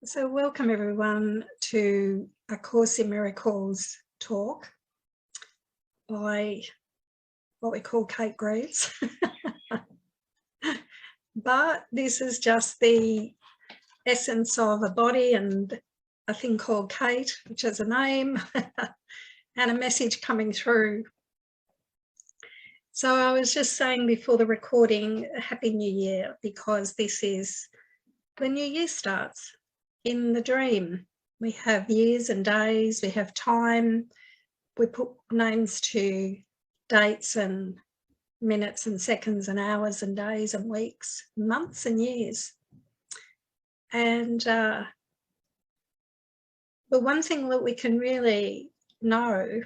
So welcome everyone to A Course in Miracles talk by what we call Cate Grieves. But this is just the essence of a body and a thing called Cate, which is a name, and a message coming through. So I was just saying before the recording, Happy New Year, because this is the new year starts. In the dream, we have years and days, we have time, we put names to dates and minutes and seconds and hours and days and weeks, months and years. And the one thing that we can really know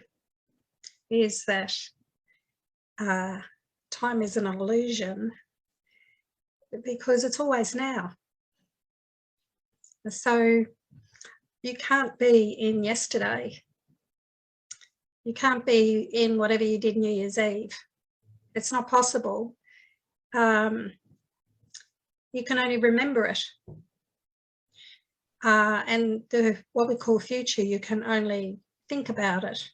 is that time is an illusion because it's always now. So you can't be in yesterday. You can't be in whatever you did New Year's Eve. It's not possible. You can only remember it. And what we call future, you can only think about it.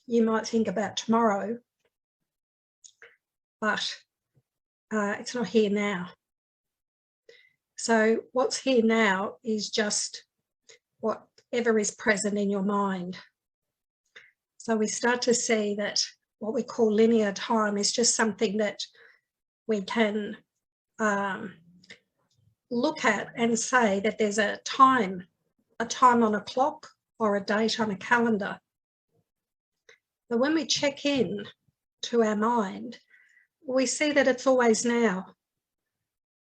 You might think about tomorrow, but it's not here now. So what's here now is just whatever is present in your mind. So we start to see that what we call linear time is just something that we can look at and say that there's a time on a clock or a date on a calendar. But when we check in to our mind, we see that it's always now.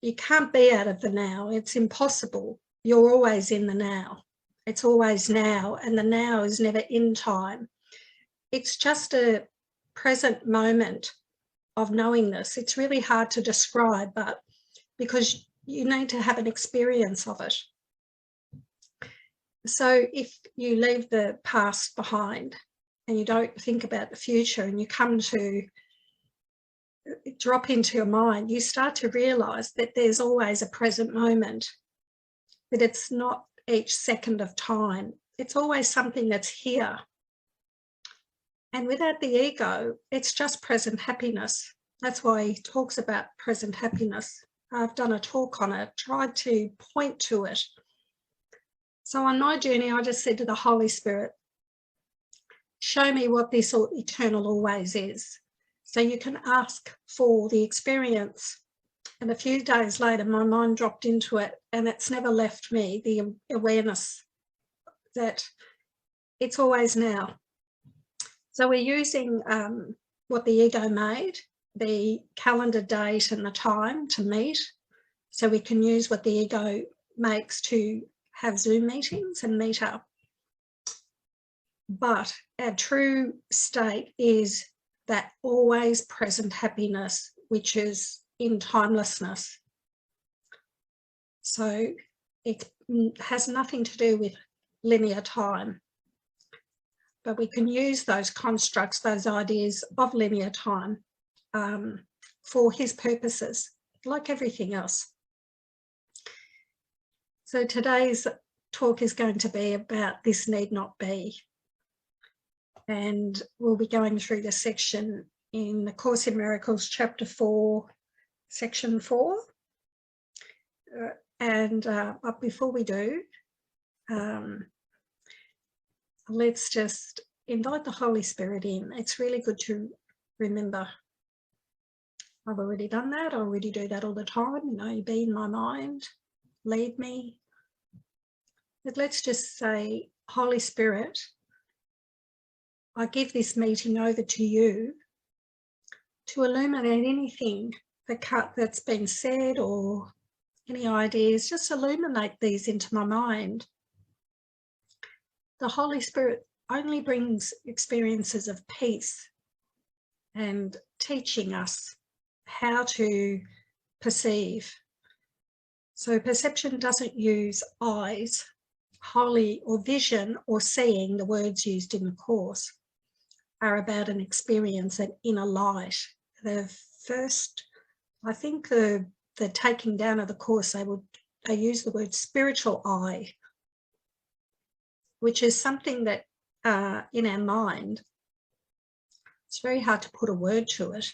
You can't be out of the now. It's impossible. You're always in the now. It's always now, and the now is never in time. It's just a present moment of knowingness. It's really hard to describe, but because you need to have an experience of it. So if you leave the past behind and you don't think about the future and you come to drop into your mind, you start to realise that there's always a present moment, that it's not each second of time. It's always something that's here. And without the ego, it's just present happiness. That's why he talks about present happiness. I've done a talk on it, tried to point to it. So on my journey, I just said to the Holy Spirit, show me what this eternal always is. So you can ask for the experience. And a few days later, my mind dropped into it, and it's never left me, the awareness that it's always now. So we're using what the ego made, the calendar date and the time to meet. So we can use what the ego makes to have Zoom meetings and meet up. But our true state is that always present happiness, which is in timelessness. So it has nothing to do with linear time. But we can use those constructs, those ideas of linear time for his purposes, like everything else. So today's talk is going to be about this need not be. And we'll be going through the section in the Course in Miracles, chapter 4, section 4. But before we do, let's just invite the Holy Spirit in. It's really good to remember. I've already done that. I already do that all the time. You know, you be in my mind, lead me. But let's just say, Holy Spirit, I give this meeting over to you to illuminate anything that's been said or any ideas. Just illuminate these into my mind. The Holy Spirit only brings experiences of peace and teaching us how to perceive. So perception doesn't use eyes, holy or vision or seeing, the words used in the Course, are about an experience, an inner light. The first, I think the taking down of the Course, they use the word spiritual eye which is something that in our mind, it's very hard to put a word to it,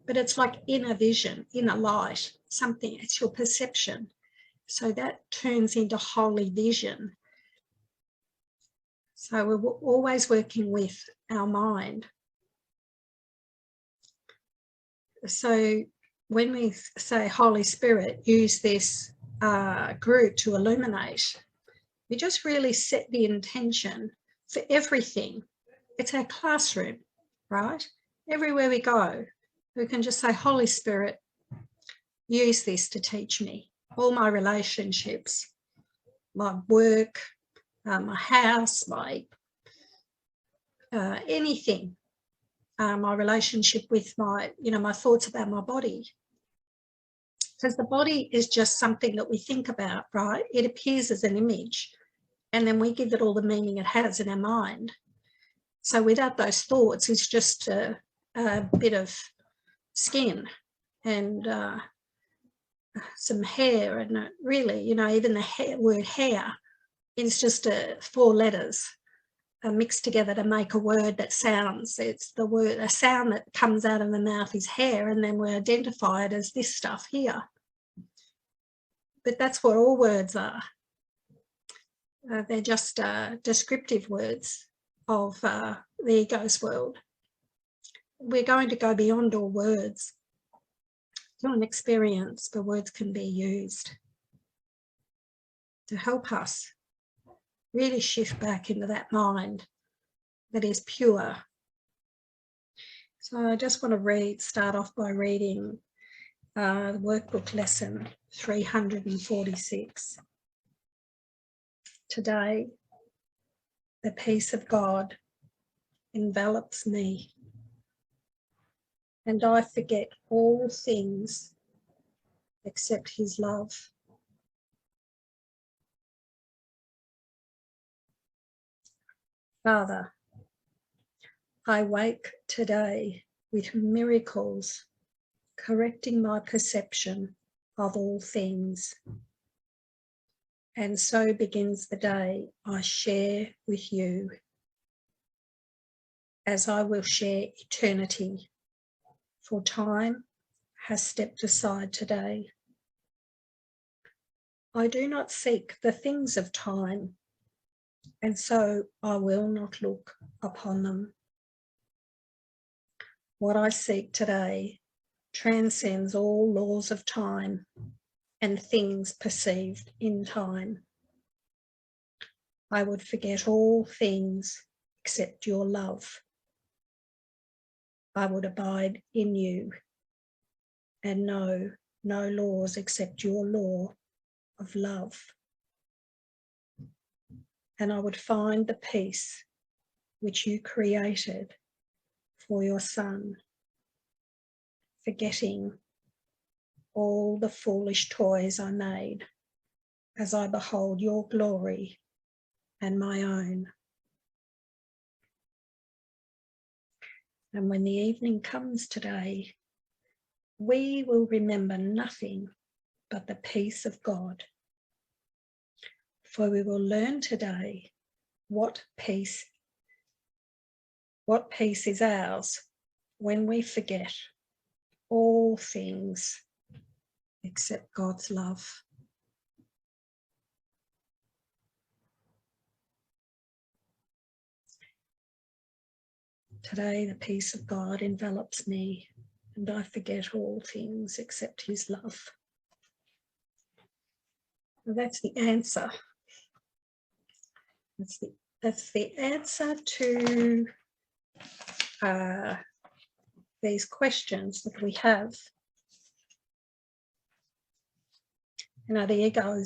but it's like inner vision, inner light, something, it's your perception. So that turns into holy vision. So we're always working with our mind. So when we say Holy Spirit, use this group to illuminate, we just really set the intention for everything. It's our classroom, right? Everywhere we go, we can just say, Holy Spirit, use this to teach me. All my relationships, my work, my house, my anything, my relationship with my, my thoughts about my body. Because the body is just something that we think about, right? It appears as an image, and then we give it all the meaning it has in our mind. So without those thoughts, it's just a bit of skin and some hair, and really, even the word hair is just 4 letters mixed together to make a word that sounds. It's a sound that comes out of the mouth is hair, and then we identify it as this stuff here. But that's what all words are. They're just descriptive words of the ego's world. We're going to go beyond all words to an experience where words can be used to help us really shift back into that mind that is pure. So I just want to start off by reading the workbook lesson 346. Today, the peace of God envelops me, and I forget all things except his love. Father, I wake today with miracles correcting my perception of all things. And so begins the day I share with you, as I will share eternity, for time has stepped aside today. I do not seek the things of time, and so I will not look upon them. What I seek today transcends all laws of time and things perceived in time. I would forget all things except your love. I would abide in you and know no laws except your law of love. And I would find the peace which you created for your Son, forgetting all the foolish toys I made as I behold your glory and my own. And when the evening comes today, we will remember nothing but the peace of God. For we will learn today what peace is ours when we forget all things except God's love. Today, the peace of God envelops me, and I forget all things except his love. And that's the answer. That's the answer to these questions that we have. The ego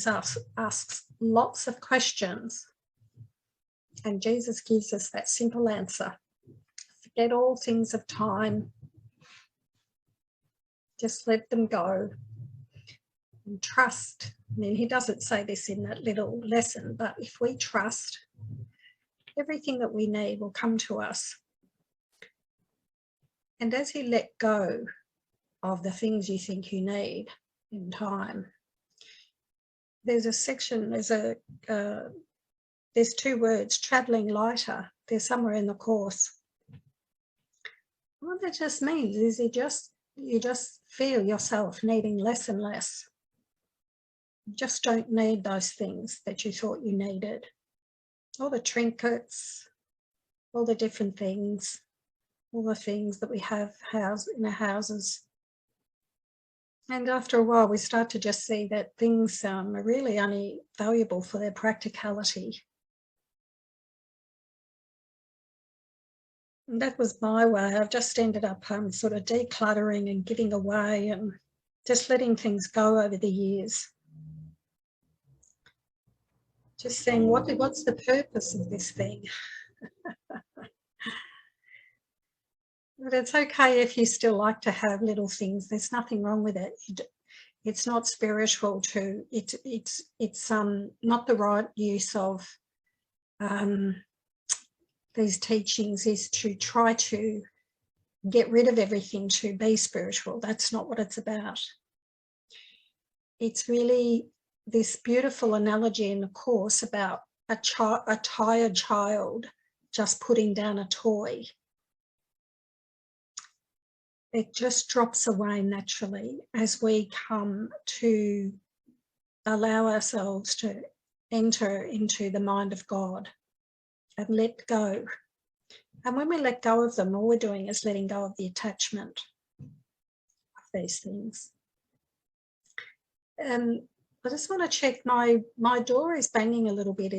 asks lots of questions, and Jesus gives us that simple answer. Forget all things of time. Just let them go and trust. I mean, he doesn't say this in that little lesson, but if we trust, everything that we need will come to us. And as you let go of the things you think you need in time, there's a there's two words, travelling lighter. They're somewhere in the course. What that just means is you just feel yourself needing less and less. You just don't need those things that you thought you needed. All the trinkets, all the different things, all the things that we have in our houses. And after a while, we start to just see that things are really only valuable for their practicality. And that was my way. I've just ended up sort of decluttering and giving away and just letting things go over the years. Just saying, what's the purpose of this thing? But it's okay if you still like to have little things. There's nothing wrong with it. It's not spiritual to, it's not the right use of these teachings is to try to get rid of everything to be spiritual. That's not what it's about. It's really this beautiful analogy in the Course about a tired child just putting down a toy. It just drops away naturally as we come to allow ourselves to enter into the mind of God and let go. And when we let go of them, all we're doing is letting go of the attachment of these things. I just want to check, my door is banging a little bit.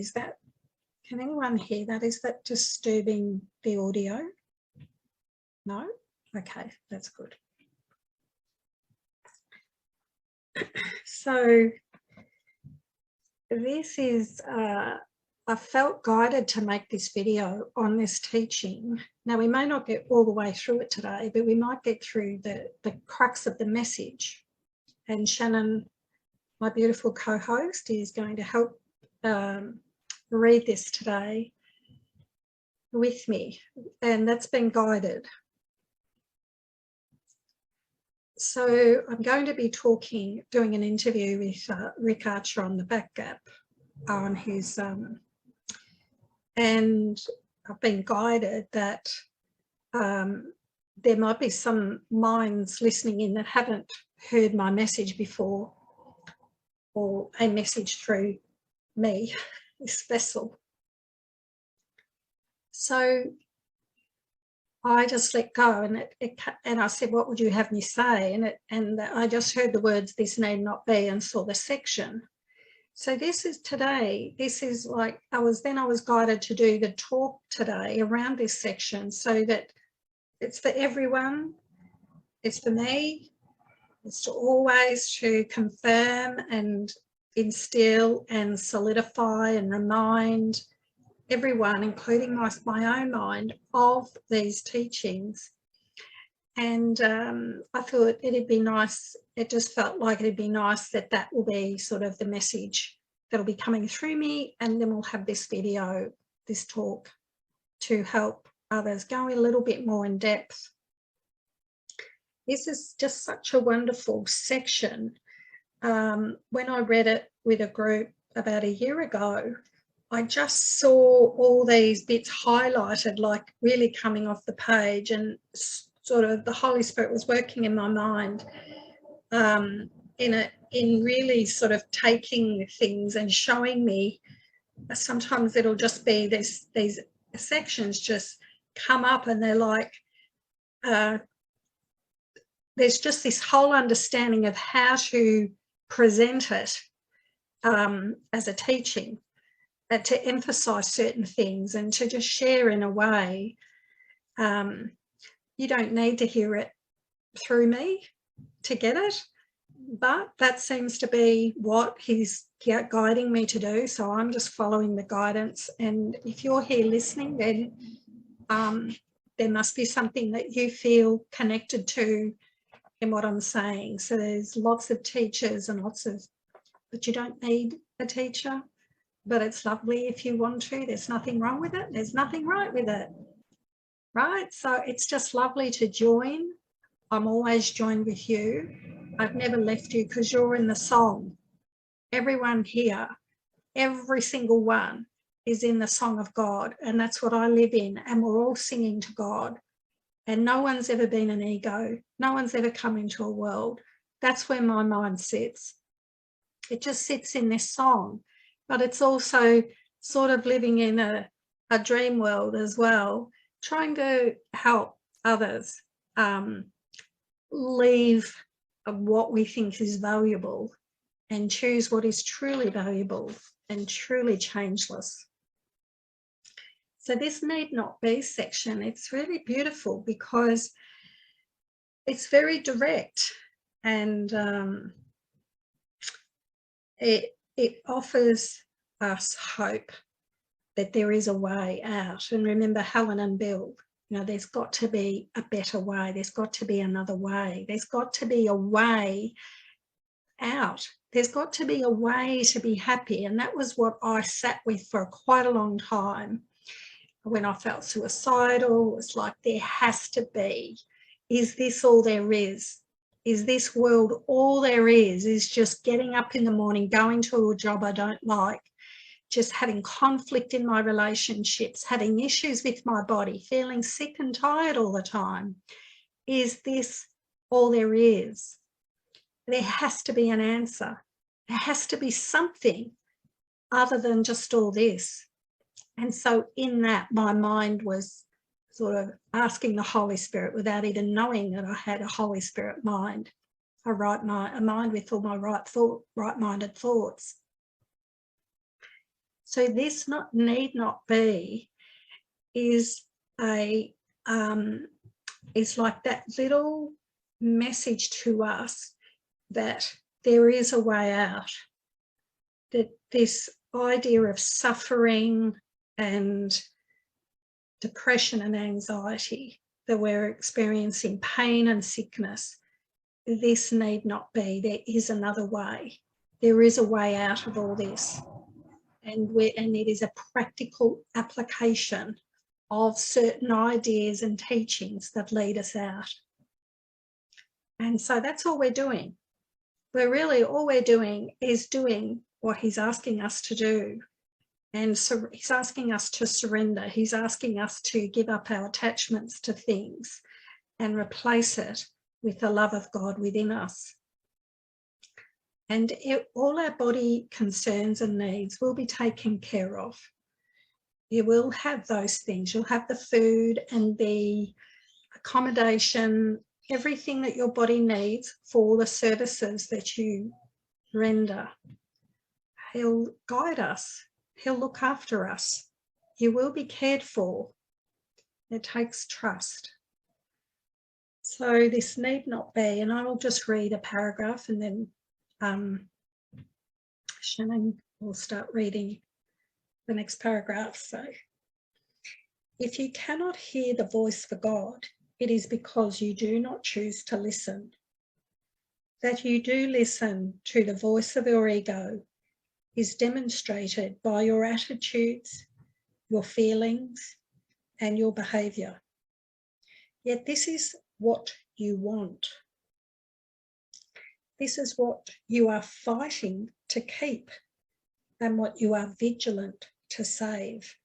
Can anyone hear that? Is that disturbing the audio? No? Okay, that's good. So this is, I felt guided to make this video on this teaching. Now, we may not get all the way through it today, but we might get through the crux of the message. And Shannon, my beautiful co-host, is going to help read this today with me, and that's been guided. So I'm going to be doing an interview with Rick Archer on the Back Gap, and I've been guided that there might be some minds listening in that haven't heard my message before, or a message through me, this vessel. So I just let go, and I said, what would you have me say? And I just heard the words, this need not be, and saw the section. So this is today, this is like, I was guided to do the talk today around this section, so that it's for everyone, it's for me, it's to confirm and instill and solidify and remind everyone, including my own mind, of these teachings. And I thought it'd be nice, it just felt like it'd be nice that will be sort of the message that'll be coming through me, and then we'll have this video, this talk, to help others go a little bit more in depth. This is just such a wonderful section. When I read it with a group about a year ago, I just saw all these bits highlighted, like really coming off the page, and sort of the Holy Spirit was working in my mind in really sort of taking things and showing me. Sometimes it'll just be these sections just come up, and they're like, there's just this whole understanding of how to present it as a teaching, to emphasize certain things and to just share in a way. You don't need to hear it through me to get it, but that seems to be what he's guiding me to do. So I'm just following the guidance. And if you're here listening, then there must be something that you feel connected to in what I'm saying. So there's lots of teachers and but you don't need a teacher, but it's lovely if you want to. There's nothing wrong with it. There's nothing right with it, right? So it's just lovely to join. I'm always joined with you. I've never left you, because you're in the song. Everyone here, every single one is in the song of God, and that's what I live in, and we're all singing to God, and no one's ever been an ego. No one's ever come into a world. That's where my mind sits. It just sits in this song, but it's also sort of living in a dream world as well, trying to help others leave what we think is valuable and choose what is truly valuable and truly changeless. So this need not be section, it's really beautiful because it's very direct, and it offers us hope that there is a way out. And remember Helen and Bill, you know, there's got to be a better way. There's got to be another way. There's got to be a way out. There's got to be a way to be happy. And that was what I sat with for quite a long time. When I felt suicidal, it was like, there has to be. Is this all there is? Is this world all there is just getting up in the morning, going to a job I don't like, just having conflict in my relationships, having issues with my body, feeling sick and tired all the time? Is this all there is? There has to be an answer. There has to be something other than just all this. And so in that, my mind was sort of asking the Holy Spirit, without even knowing that I had a Holy Spirit mind, a mind with all my right-minded thoughts. So this need not be is is like that little message to us that there is a way out, that this idea of suffering and depression and anxiety, that we're experiencing pain and sickness, this need not be. There is another way. There is a way out of all this, and it is a practical application of certain ideas and teachings that lead us out. And so that's all we're doing. We're really, all we're doing is doing what he's asking us to do. And so he's asking us to surrender. He's asking us to give up our attachments to things and replace it with the love of God within us. And all our body concerns and needs will be taken care of. You will have those things. You'll have the food and the accommodation, everything that your body needs for the services that you render. He'll guide us. He'll look after us. You will be cared for. It takes trust. So this need not be, and I will just read a paragraph and then Shannon will start reading the next paragraph. So, if you cannot hear the voice for God, it is because you do not choose to listen. That you do listen to the voice of your ego is demonstrated by your attitudes, your feelings, and your behaviour. Yet this is what you want. This is what you are fighting to keep and what you are vigilant to save.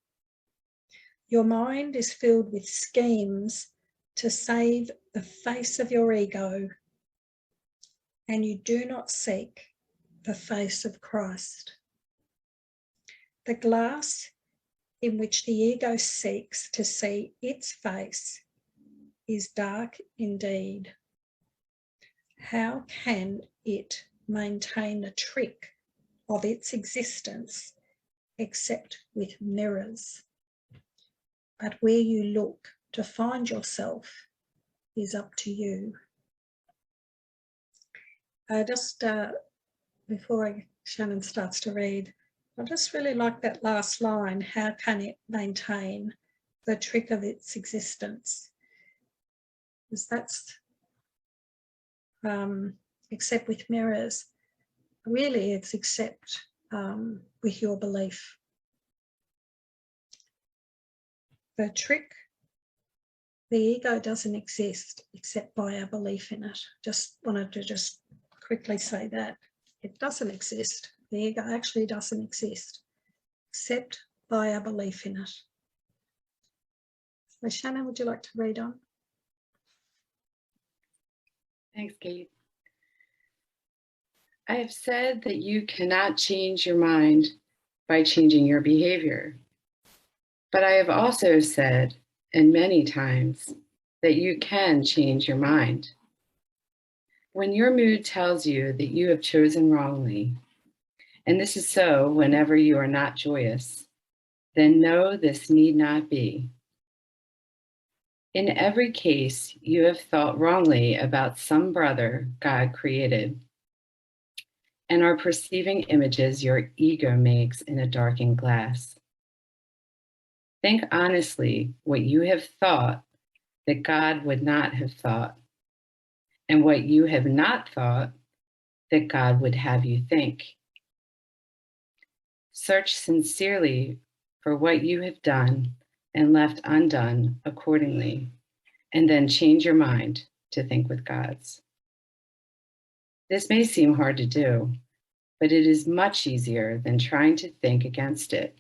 Your mind is filled with schemes to save the face of your ego, and you do not seek the face of Christ. The glass in which the ego seeks to see its face is dark indeed. How can it maintain the trick of its existence except with mirrors? But where you look to find yourself is up to you. Before Shannon starts to read, I just really like that last line, how can it maintain the trick of its existence? Because that's, except with mirrors, really it's except with your belief. The trick, the ego doesn't exist except by our belief in it. Just wanted to just quickly say that. It doesn't exist. The ego actually doesn't exist except by our belief in it. So Shannon, would you like to read on? Thanks, Cate. I have said that you cannot change your mind by changing your behavior. But I have also said, and many times, that you can change your mind. When your mood tells you that you have chosen wrongly, and this is so whenever you are not joyous, then know this need not be. In every case, you have thought wrongly about some brother God created and are perceiving images your ego makes in a darkened glass. Think honestly what you have thought that God would not have thought, and what you have not thought that God would have you think. Search sincerely for what you have done and left undone accordingly, and then change your mind to think with God's. This may seem hard to do, but it is much easier than trying to think against it.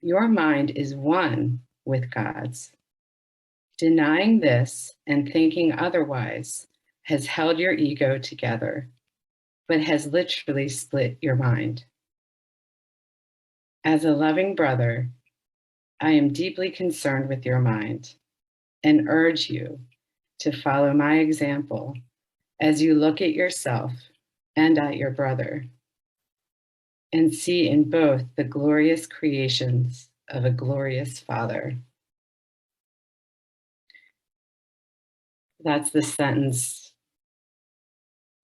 Your mind is one with God's. Denying this and thinking otherwise has held your ego together, but has literally split your mind. As a loving brother, I am deeply concerned with your mind and urge you to follow my example as you look at yourself and at your brother and see in both the glorious creations of a glorious Father. That's the sentence.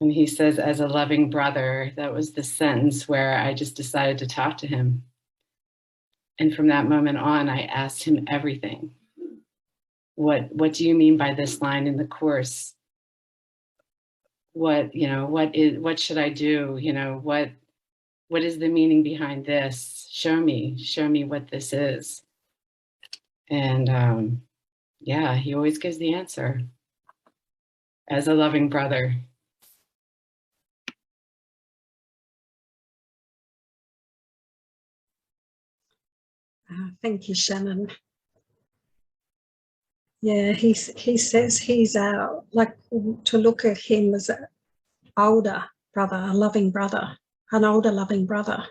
And he says, as a loving brother, that was the sentence where I just decided to talk to him. And from that moment on, I asked him everything. What do you mean by this line in the course? What should I do? What is the meaning behind this? Show me what this is. And he always gives the answer as a loving brother. Thank you, Shannon. Yeah, he says he's like to look at him as an older brother, a loving brother, an older loving brother.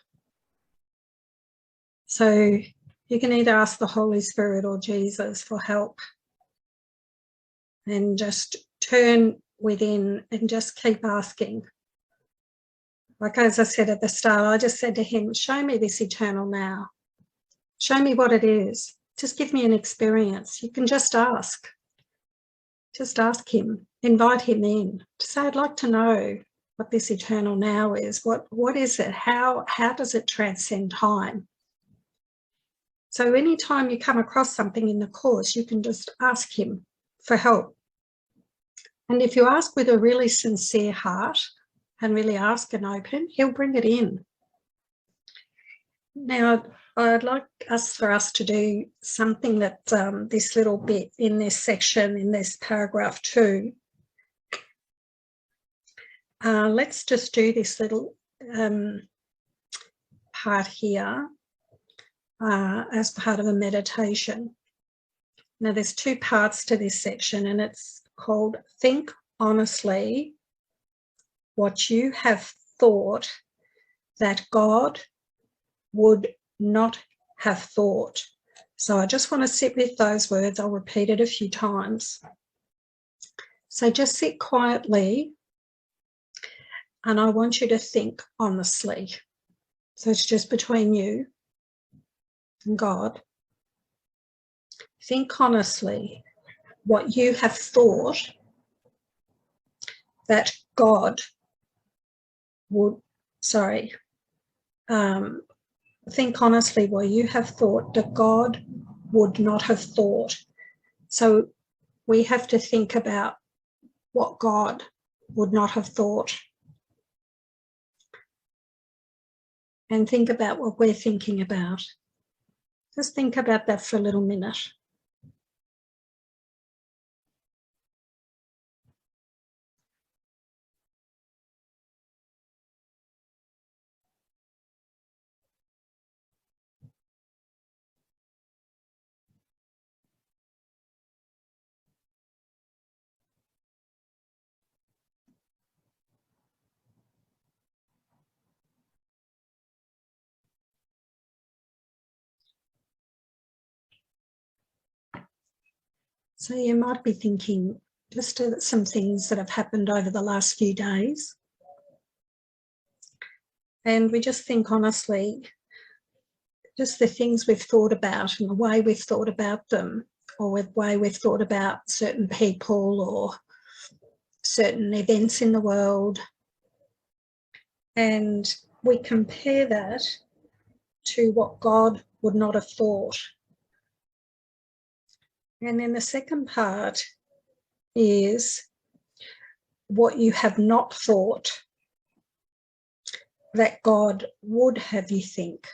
So you can either ask the Holy Spirit or Jesus for help and just turn within and just keep asking. Like as I said at the start, I just said to him, show me this eternal now. Show me what it is. Just give me an experience. You can just ask. Just ask him, invite him in to say, I'd like to know what this eternal now is. What is it? How does it transcend time? So anytime you come across something in the course, you can just ask him for help. And if you ask with a really sincere heart and really ask and open, he'll bring it in. Now, I'd like for us to do something that this little bit in this section, in this paragraph 2, let's just do this little part here as part of a meditation. Now, there's 2 parts to this section, and it's called Think Honestly What You Have Thought That God Would Not Have Thought. So I just want to sit with those words. I'll repeat it a few times. So just sit quietly, and I want you to think honestly. So it's just between you and God. Think honestly what you have thought that God would, think honestly what you have thought that God would not have thought. So we have to think about what God would not have thought. And think about what we're thinking about. Just think about that for a little minute. So you might be thinking just some things that have happened over the last few days. And we just think honestly, just the things we've thought about and the way we've thought about them, or the way we've thought about certain people or certain events in the world. And we compare that to what God would not have thought. And then the second part is what you have not thought that God would have you think.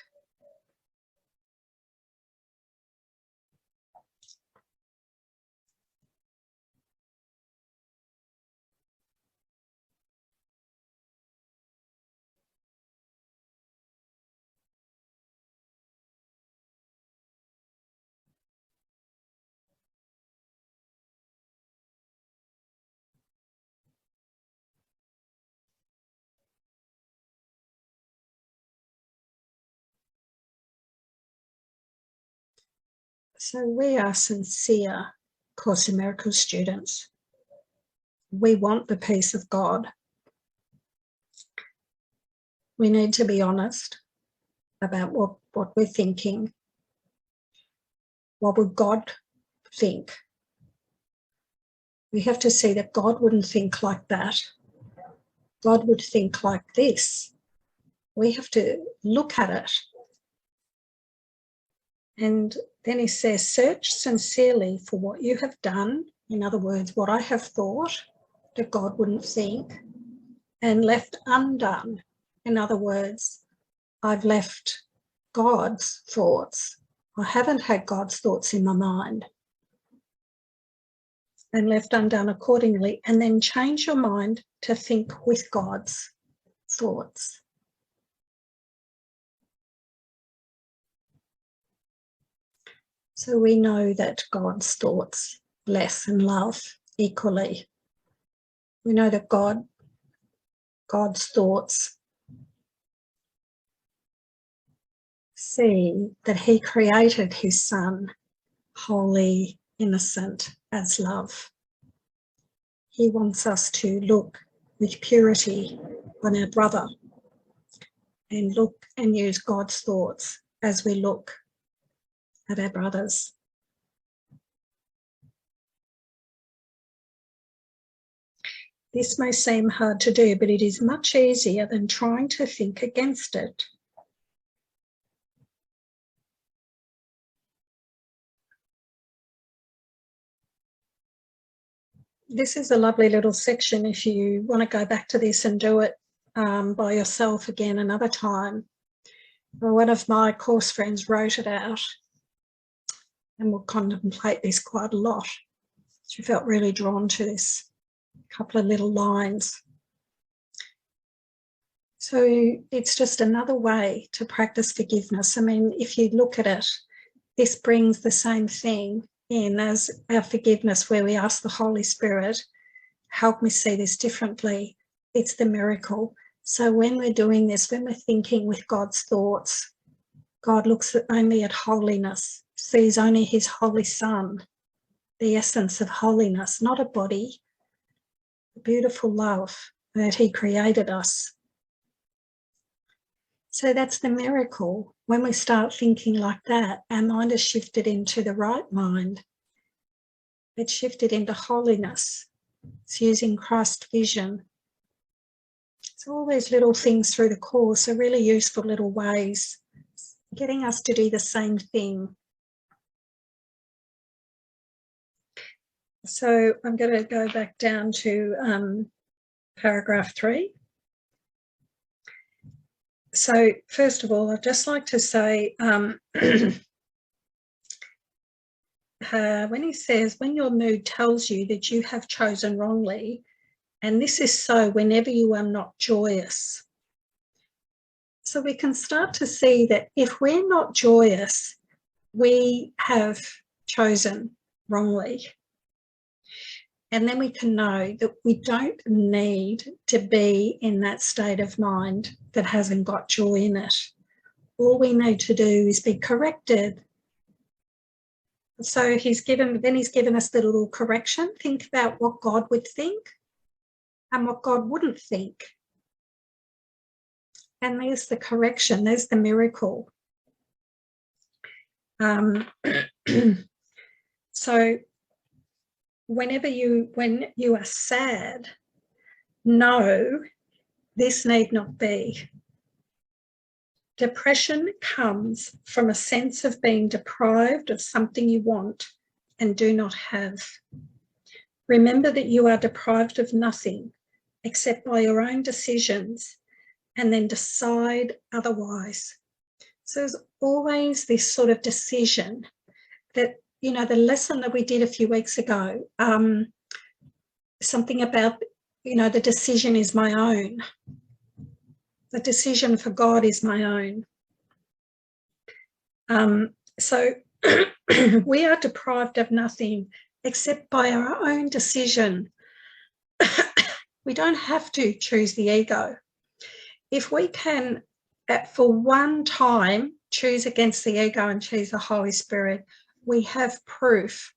So we are sincere Course in Miracles students. We want the peace of God. We need to be honest about what we're thinking. What would God think? We have to see that God wouldn't think like that. God would think like this. We have to look at it. And then he says, search sincerely for what you have done. In other words, what I have thought that God wouldn't think, and left undone. In other words, I've left God's thoughts. I haven't had God's thoughts in my mind, and left undone accordingly. And then change your mind to think with God's thoughts. So we know that God's thoughts bless and love equally. We know that God's thoughts see that he created his son holy, innocent as love. He wants us to look with purity on our brother and look and use God's thoughts as we look at our brothers. This may seem hard to do, but it is much easier than trying to think against it. This is a lovely little section if you want to go back to this and do it by yourself again another time. One of my course friends wrote it out, and we'll contemplate this quite a lot. She felt really drawn to this couple of little lines. So it's just another way to practice forgiveness. I mean, if you look at it, this brings the same thing in as our forgiveness, where we ask the Holy Spirit, help me see this differently. It's the miracle. So when we're doing this, when we're thinking with God's thoughts, God looks only at holiness, sees only his holy Son, the essence of holiness, not a body, the beautiful love that he created us. So that's the miracle. When we start thinking like that, our mind is shifted into the right mind. It's shifted into holiness. It's using Christ vision. So all these little things through the course are really useful little ways, getting us to do the same thing. So I'm going to go back down to paragraph 3. So first of all, I'd just like to say, when he says, when your mood tells you that you have chosen wrongly, and this is so whenever you are not joyous. So we can start to see that if we're not joyous, we have chosen wrongly. And then we can know that we don't need to be in that state of mind that hasn't got joy in it. All we need to do is be corrected So he's given us the little correction. Think about what God would think and what God wouldn't think. And there's the correction, there's the miracle. So when you are sad, no, this need not be. Depression comes from a sense of being deprived of something you want and do not have. Remember that you are deprived of nothing except by your own decisions, and then decide otherwise. So there's always this sort of decision that, you know, the lesson that we did a few weeks ago, something about, you know, the decision is my own. The decision for God is my own. So we are deprived of nothing except by our own decision. We don't have to choose the ego. If we can, for one time, choose against the ego and choose the Holy Spirit, we have proof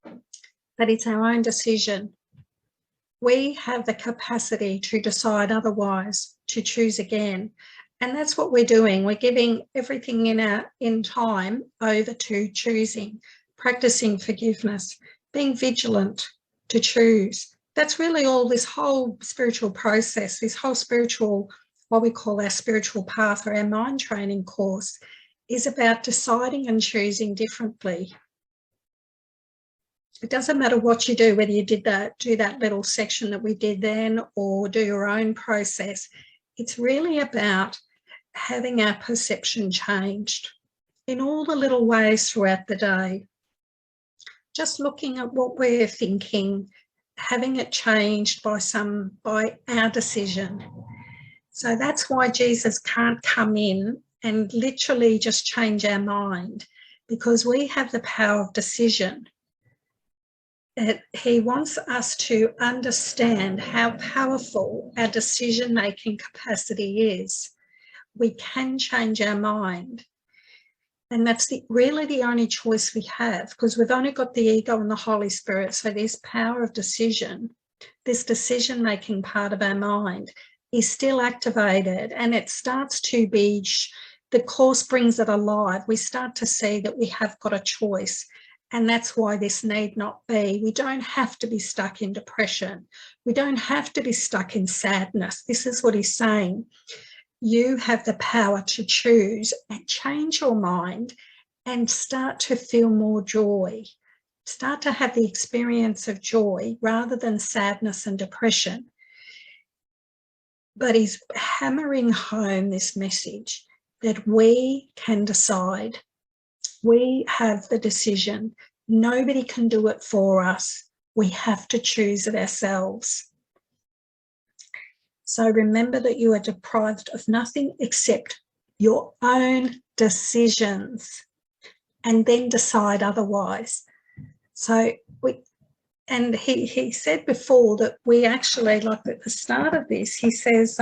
that it's our own decision. We have the capacity to decide otherwise, to choose again. And that's what we're doing. We're giving everything in time over to choosing, practicing forgiveness, being vigilant to choose. That's really all this whole spiritual process, this whole spiritual, what we call our spiritual path or our mind training course, is about deciding and choosing differently. It doesn't matter what you do, whether you do that little section that we did then or do your own process. It's really about having our perception changed in all the little ways throughout the day. Just looking at what we're thinking, having it changed by our decision. So that's why Jesus can't come in and literally just change our mind, because we have the power of decision. He wants us to understand how powerful our decision-making capacity is. We can change our mind. And that's really the only choice we have, because we've only got the ego and the Holy Spirit. So this power of decision, this decision-making part of our mind is still activated, and it starts to be, the course brings it alive. We start to see that we have got a choice. And that's why this need not be. We don't have to be stuck in depression. We don't have to be stuck in sadness. This is what he's saying. You have the power to choose and change your mind and start to feel more joy. Start to have the experience of joy rather than sadness and depression. But he's hammering home this message that we can decide. We have the decision. Nobody can do it for us. We have to choose it ourselves. So remember that you are deprived of nothing except your own decisions, and then decide otherwise. So he said before that we actually, like at the start of this, he says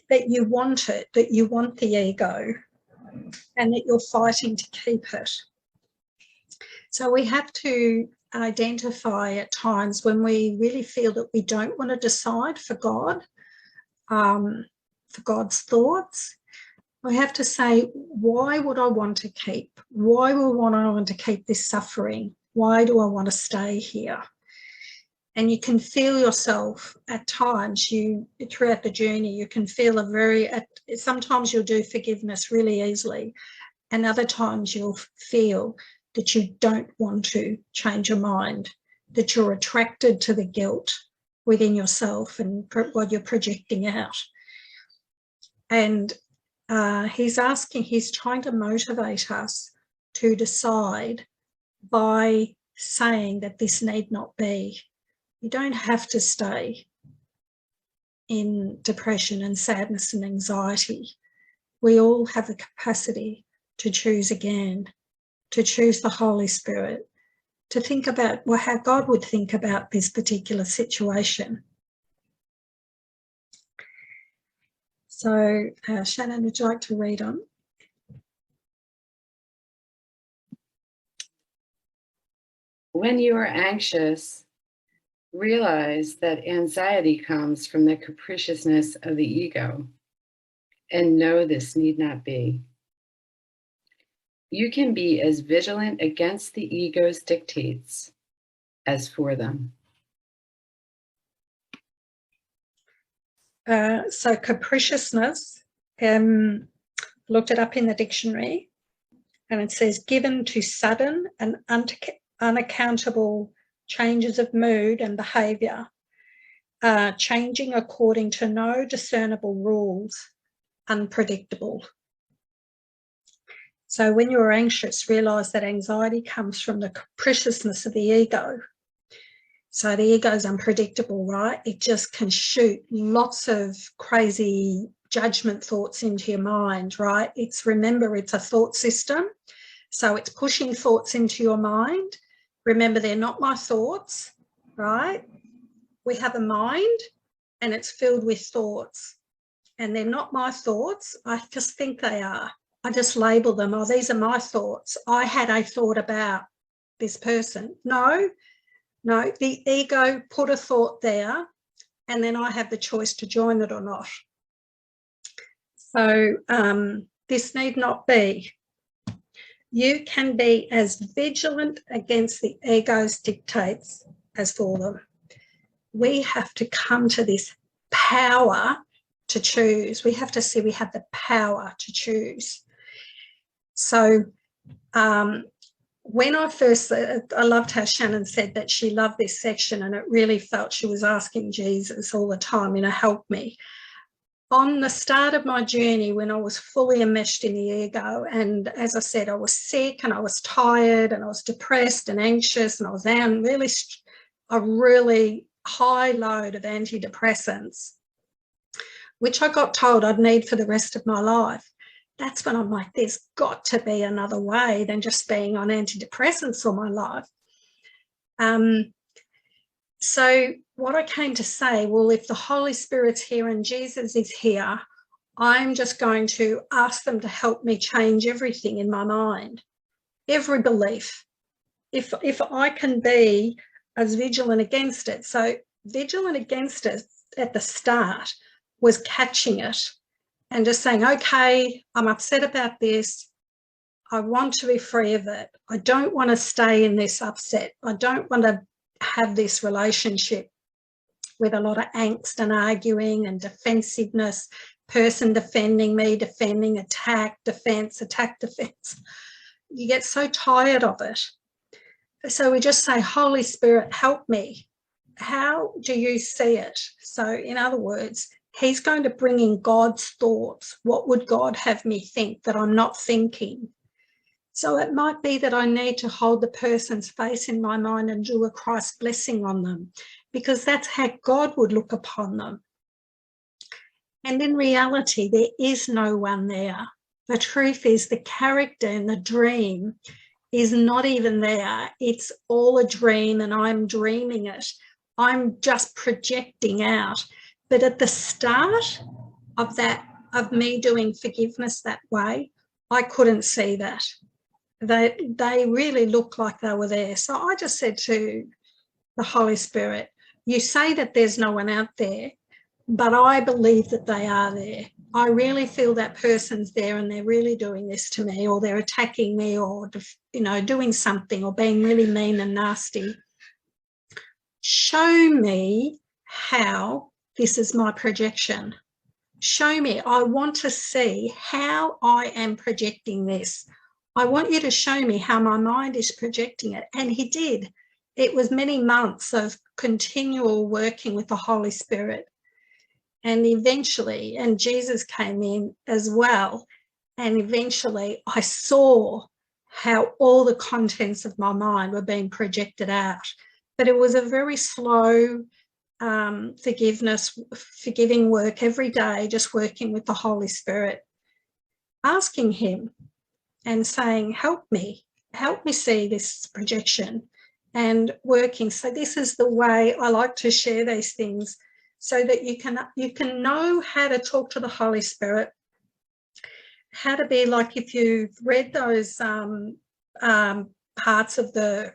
that you want it, that you want the ego, and that you're fighting to keep it. So we have to identify at times when we really feel that we don't want to decide for God, for God's thoughts. We have to say, why would I want to keep? Why would I want to keep this suffering? Why do I want to stay here? And you can feel yourself at times, throughout the journey, you can feel sometimes you'll do forgiveness really easily, and other times you'll feel that you don't want to change your mind, that you're attracted to the guilt within yourself and what you're projecting out. And he's trying to motivate us to decide by saying that this need not be. You don't have to stay in depression and sadness and anxiety. We all have the capacity to choose again, to choose the Holy Spirit, to think about how God would think about this particular situation. So, Shannon, would you like to read on? When you are anxious, realize that anxiety comes from the capriciousness of the ego, and know this need not be. You can be as vigilant against the ego's dictates as for them. So capriciousness, looked it up in the dictionary, and it says given to sudden and unaccountable changes of mood and behaviour, changing according to no discernible rules, unpredictable. So when you're anxious, realise that anxiety comes from the capriciousness of the ego. So the ego is unpredictable, right? It just can shoot lots of crazy judgment thoughts into your mind, right? Remember, it's a thought system. So it's pushing thoughts into your mind. Remember, they're not my thoughts, right? We have a mind and it's filled with thoughts, and they're not my thoughts. I just think they are. I just label them. Oh, these are my thoughts. I had a thought about this person. No, the ego put a thought there, and then I have the choice to join it or not. So this need not be. You can be as vigilant against the ego's dictates as for them. We have to come to this power to choose. We have to see we have the power to choose. So when I first, I loved how Shannon said that she loved this section, and it really felt she was asking Jesus all the time, help me. On the start of my journey, when I was fully enmeshed in the ego, and as I said, I was sick and I was tired and I was depressed and anxious, and I was on a really high load of antidepressants, which I got told I'd need for the rest of my life. That's when I'm like, there's got to be another way than just being on antidepressants all my life. So what I came to say, well, if the Holy Spirit's here and Jesus is here, I'm just going to ask them to help me change everything in my mind, every belief. If I can be as vigilant against it. So vigilant against it at the start was catching it and just saying, okay, I'm upset about this. I want to be free of it. I don't want to stay in this upset. I don't want to have this relationship with a lot of angst and arguing and defensiveness, person defending me, defending, attack, defense, attack, defense. You get so tired of it. So we just say, Holy Spirit, help me. How do you see it? So in other words, he's going to bring in God's thoughts. What would God have me think that I'm not thinking? So it might be that I need to hold the person's face in my mind and do a Christ blessing on them, because that's how God would look upon them. And in reality, there is no one there. The truth is the character in the dream is not even there. It's all a dream and I'm dreaming it. I'm just projecting out. But at the start of me doing forgiveness that way, I couldn't see that. They really looked like they were there. So I just said to the Holy Spirit, you say that there's no one out there, but I believe that they are there. I really feel that person's there and they're really doing this to me, or they're attacking me, or, doing something, or being really mean and nasty. Show me how this is my projection. Show me. I want to see how I am projecting this. I want you to show me how my mind is projecting it. And he did. It was many months of continual working with the Holy Spirit. And eventually, and Jesus came in as well, and eventually I saw how all the contents of my mind were being projected out. But it was a very slow forgiving work every day, just working with the Holy Spirit, asking him and saying, help me see this projection, and working. So this is the way I like to share these things, so that you can know how to talk to the Holy Spirit, how to be like, if you've read those parts of the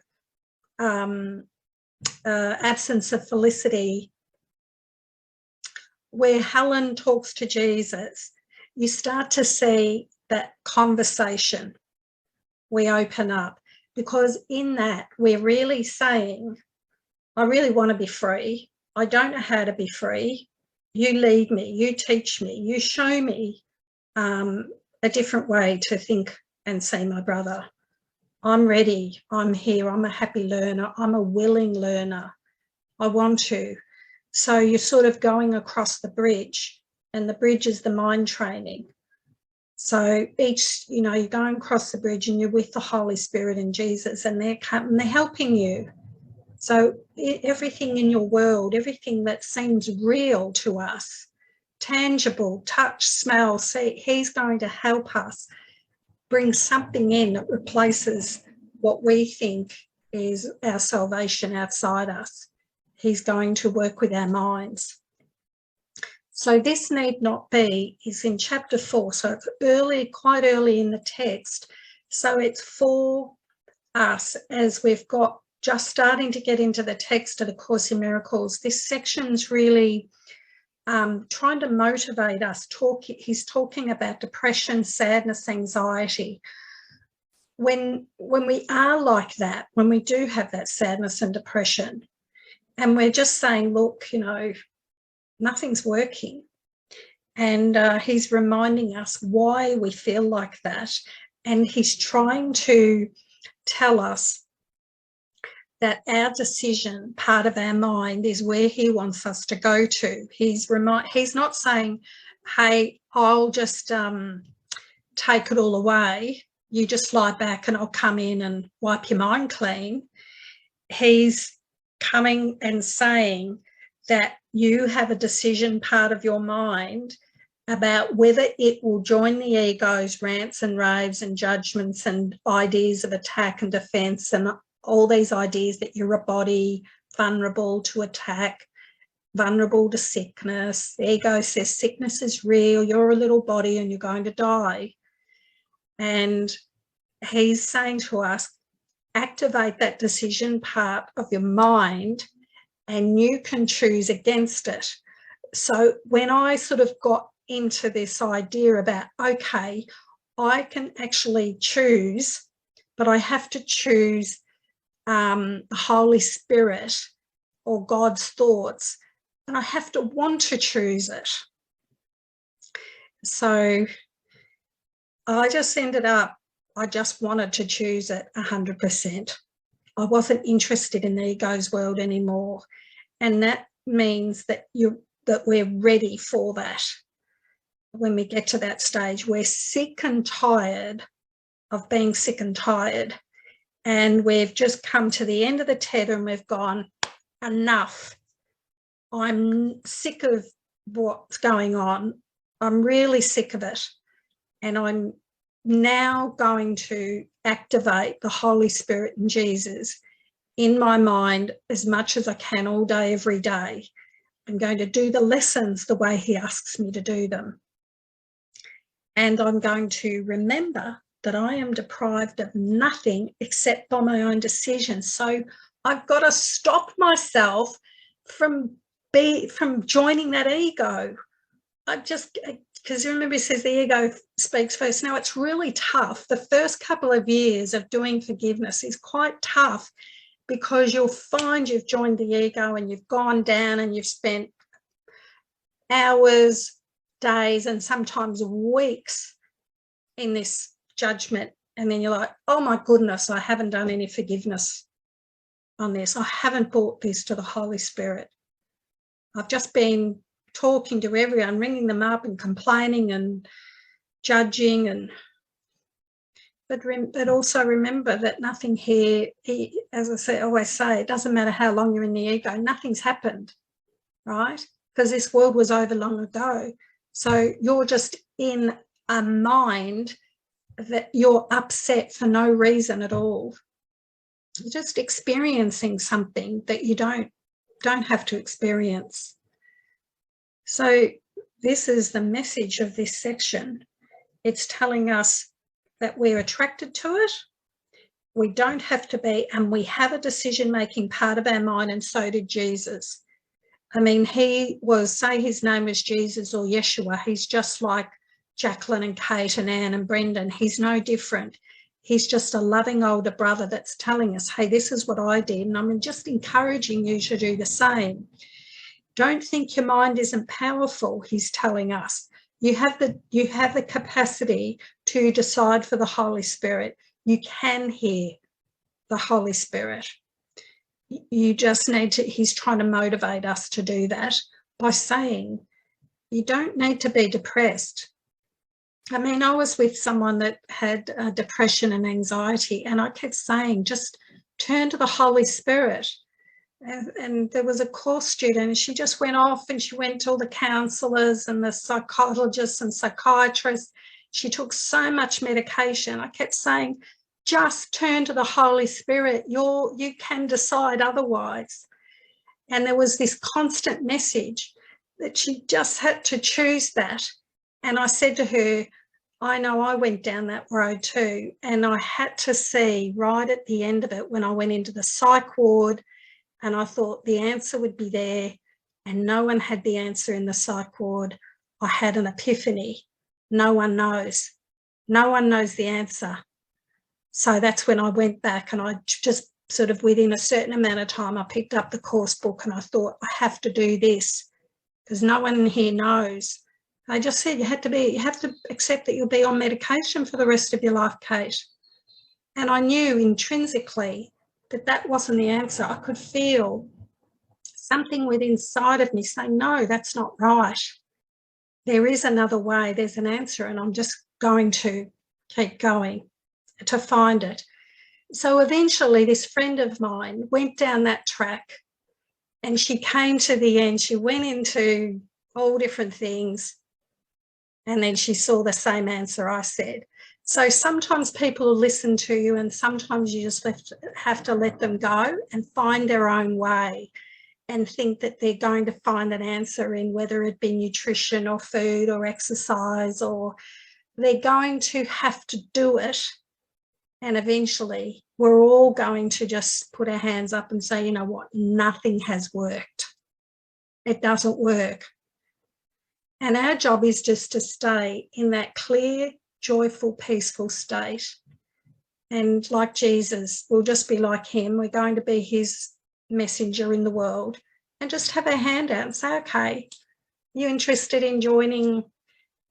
Absence of Felicity, where Helen talks to Jesus, you start to see that conversation. We open up, because in that we're really saying, I really want to be free. I don't know how to be free. You lead me, you teach me, you show me a different way to think and see my brother. I'm ready, I'm here, I'm a happy learner, I'm a willing learner. I want to. So you're sort of going across the bridge, and the bridge is the mind training. So each, you're going across the bridge and you're with the Holy Spirit and Jesus, and they're helping you. So everything in your world, everything that seems real to us, tangible, touch, smell, see, he's going to help us bring something in that replaces what we think is our salvation outside us. He's going to work with our minds. So this need not be is in chapter 4. So it's early, quite early in the text. So it's for us as we've got just starting to get into the text of the Course in Miracles. This section's really trying to motivate us. He's talking about depression, sadness, anxiety. When we are like that, when we do have that sadness and depression, and we're just saying, look, nothing's working. And he's reminding us why we feel like that. And he's trying to tell us that our decision, part of our mind, is where he wants us to go to. He's not saying, hey, I'll just take it all away. You just lie back and I'll come in and wipe your mind clean. He's coming and saying that you have a decision part of your mind about whether it will join the ego's rants and raves and judgments and ideas of attack and defense and all these ideas that you're a body, vulnerable to attack, vulnerable to sickness. The ego says sickness is real, you're a little body and you're going to die. And he's saying to us, activate that decision part of your mind and you can choose against it. So when I sort of got into this idea about, okay, I can actually choose, but I have to choose the Holy Spirit or God's thoughts, and I have to want to choose it. So I just ended up, I just wanted to choose it 100%. I wasn't interested in the ego's world anymore. And that means that we're ready for that. When we get to that stage, we're sick and tired of being sick and tired. And we've just come to the end of the tether and we've gone, enough. I'm sick of what's going on. I'm really sick of it. And I'm now going to activate the Holy Spirit and Jesus in my mind as much as I can all day, every day. I'm going to do the lessons the way he asks me to do them. And I'm going to remember that I am deprived of nothing except by my own decisions. So I've got to stop myself from joining that ego. Because remember, he says the ego speaks first. Now, it's really tough. The first couple of years of doing forgiveness is quite tough, because you'll find you've joined the ego and you've gone down and you've spent hours, days, and sometimes weeks in this judgment. And then you're like, oh my goodness, I haven't done any forgiveness on this. I haven't brought this to the Holy Spirit. I've just been talking to everyone, ringing them up and complaining and judging. But also remember that nothing here, as I always say, it doesn't matter how long you're in the ego, nothing's happened, right? Because this world was over long ago. So you're just in a mind that you're upset for no reason at all. You're just experiencing something that you don't have to experience. So this is the message of this section. It's telling us that we're attracted to it, We don't have to be, and we have a decision-making part of our mind, and so did Jesus. I mean, he was, say his name was Jesus or Yeshua, he's just like Jacqueline and Cate and Anne and Brendan. He's no different. He's just a loving older brother that's telling us, hey, this is what I did, and I'm just encouraging you to do the same. Don't think your mind isn't powerful, he's telling us. You have the capacity to decide for the Holy Spirit. You can hear the Holy Spirit. You just need to, he's trying to motivate us to do that by saying, you don't need to be depressed. I mean, I was with someone that had depression and anxiety, and I kept saying, just turn to the Holy Spirit. And there was a course student, and she just went off and she went to all the counsellors and the psychologists and psychiatrists. She took so much medication. I kept saying, just turn to the Holy Spirit. You can decide otherwise. And there was this constant message that she just had to choose that. And I said to her, I know I went down that road too. And I had to see right at the end of it when I went into the psych ward, and I thought the answer would be there, and no one had the answer in the psych ward. I had an epiphany. No one knows. No one knows the answer. So that's when I went back, and I just sort of within a certain amount of time, I picked up the course book and I thought, I have to do this because no one here knows. I just said you have to accept that you'll be on medication for the rest of your life, Cate. And I knew intrinsically that that wasn't the answer. I could feel something within inside of me saying, no, that's not right. There is another way. There's an answer, and I'm just going to keep going to find it. So eventually this friend of mine went down that track, and she came to the end. She went into all different things, and then she saw the same answer I said. So sometimes people listen to you, and sometimes you just have to let them go and find their own way and think that they're going to find an answer in whether it be nutrition or food or exercise, or they're going to have to do it. And eventually we're all going to just put our hands up and say, you know what, nothing has worked. It doesn't work. And our job is just to stay in that clear, joyful, peaceful state. And like Jesus, we'll just be like him. We're going to be his messenger in the world, and just have our hand out and say, okay, you interested in joining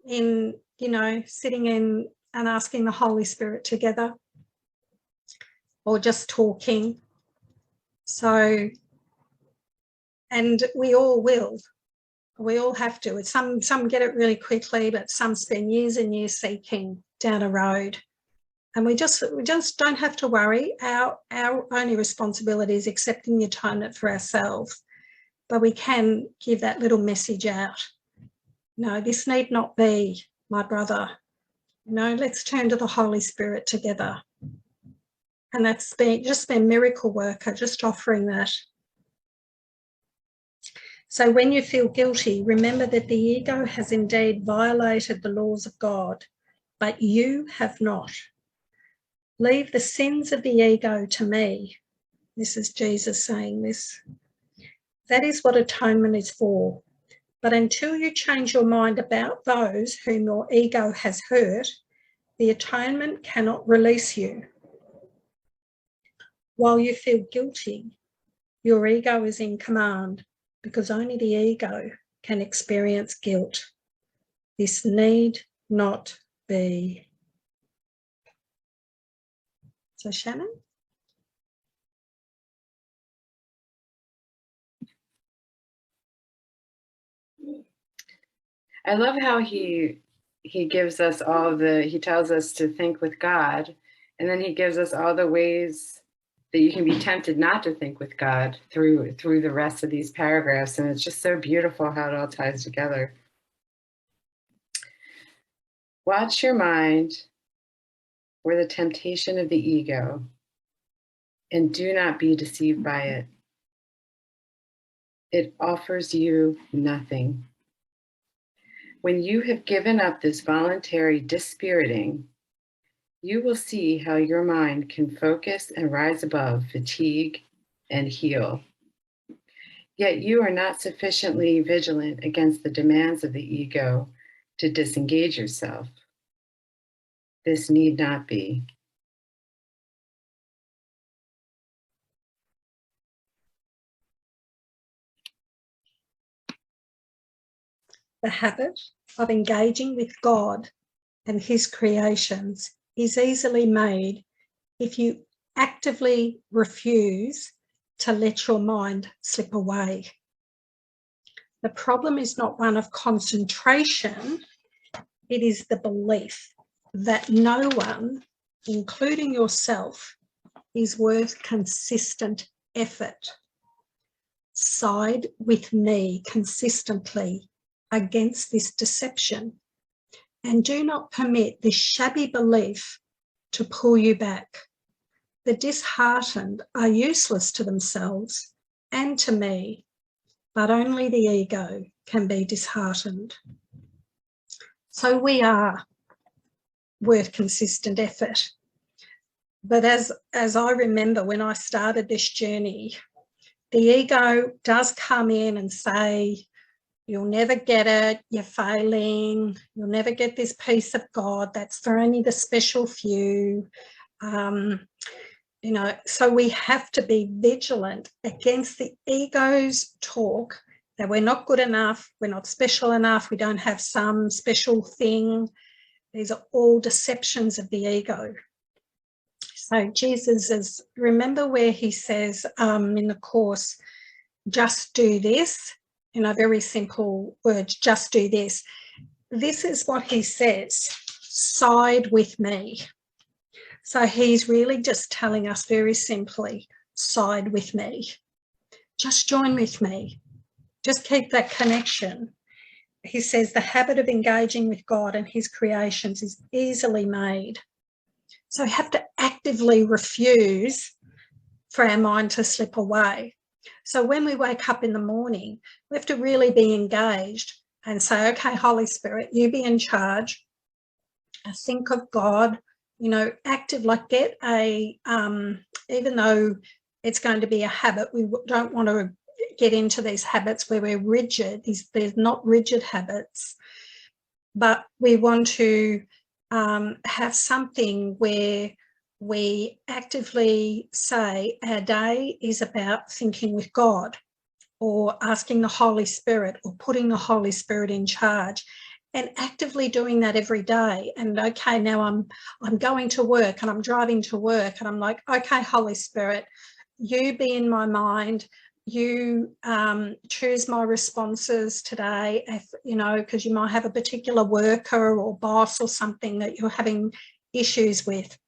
in, you know, sitting in and asking the Holy Spirit together, or just talking? So, and we all will. We all have to. Some get it really quickly, but some spend years and years seeking down a road. And we just don't have to worry. Our only responsibility is accepting the atonement for ourselves. But we can give that little message out. No, this need not be, my brother. No, let's turn to the Holy Spirit together. And that's just been miracle worker, just offering that. So when you feel guilty, remember that the ego has indeed violated the laws of God, but you have not. Leave the sins of the ego to me. This is Jesus saying this. That is what atonement is for. But until you change your mind about those whom your ego has hurt, the atonement cannot release you. While you feel guilty, your ego is in command, because only the ego can experience guilt. This need not be. So, Shannon? I love how he gives us he tells us to think with God, and then he gives us all the ways that you can be tempted not to think with God through the rest of these paragraphs. And it's just so beautiful how it all ties together. Watch your mind or the temptation of the ego, and do not be deceived by it. It offers you nothing. When you have given up this voluntary dispiriting, you will see how your mind can focus and rise above fatigue and heal. Yet you are not sufficiently vigilant against the demands of the ego to disengage yourself. This need not be. The habit of engaging with God and his creations is easily made if you actively refuse to let your mind slip away. The problem is not one of concentration, it is the belief that no one, including yourself, is worth consistent effort. Side with me consistently against this deception, and do not permit this shabby belief to pull you back. The disheartened are useless to themselves and to me, but only the ego can be disheartened. So we are worth consistent effort. But as I remember when I started this journey, the ego does come in and say, you'll never get it, you're failing, you'll never get this peace of God, that's for only the special few. So we have to be vigilant against the ego's talk that we're not good enough, we're not special enough, we don't have some special thing. These are all deceptions of the ego. So Jesus is, remember where he says in the Course, just do this, very simple words, just do this. This is what he says, side with me. So he's really just telling us very simply, side with me. Just join with me. Just keep that connection. He says the habit of engaging with God and his creations is easily made. So we have to actively refuse for our mind to slip away. So when we wake up in the morning, we have to really be engaged and say, okay, Holy Spirit, you be in charge. I think of God, active, like get a, even though it's going to be a habit, we don't want to get into these habits where we're rigid. They're not rigid habits, but we want to have something where we actively say our day is about thinking with God or asking the Holy Spirit or putting the Holy Spirit in charge, and actively doing that every day. And okay, now I'm going to work and I'm driving to work and I'm like, okay, Holy Spirit, you be in my mind. You choose my responses today, because you might have a particular worker or boss or something that you're having issues with.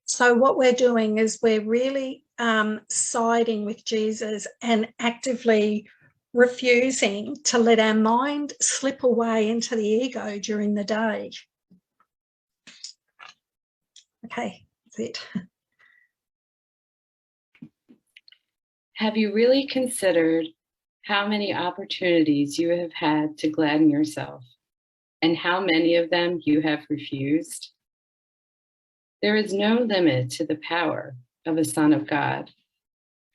So what we're doing is we're really siding with Jesus and actively refusing to let our mind slip away into the ego during the day. Okay, that's it. Have you really considered how many opportunities you have had to gladden yourself and how many of them you have refused? There is no limit to the power of a Son of God,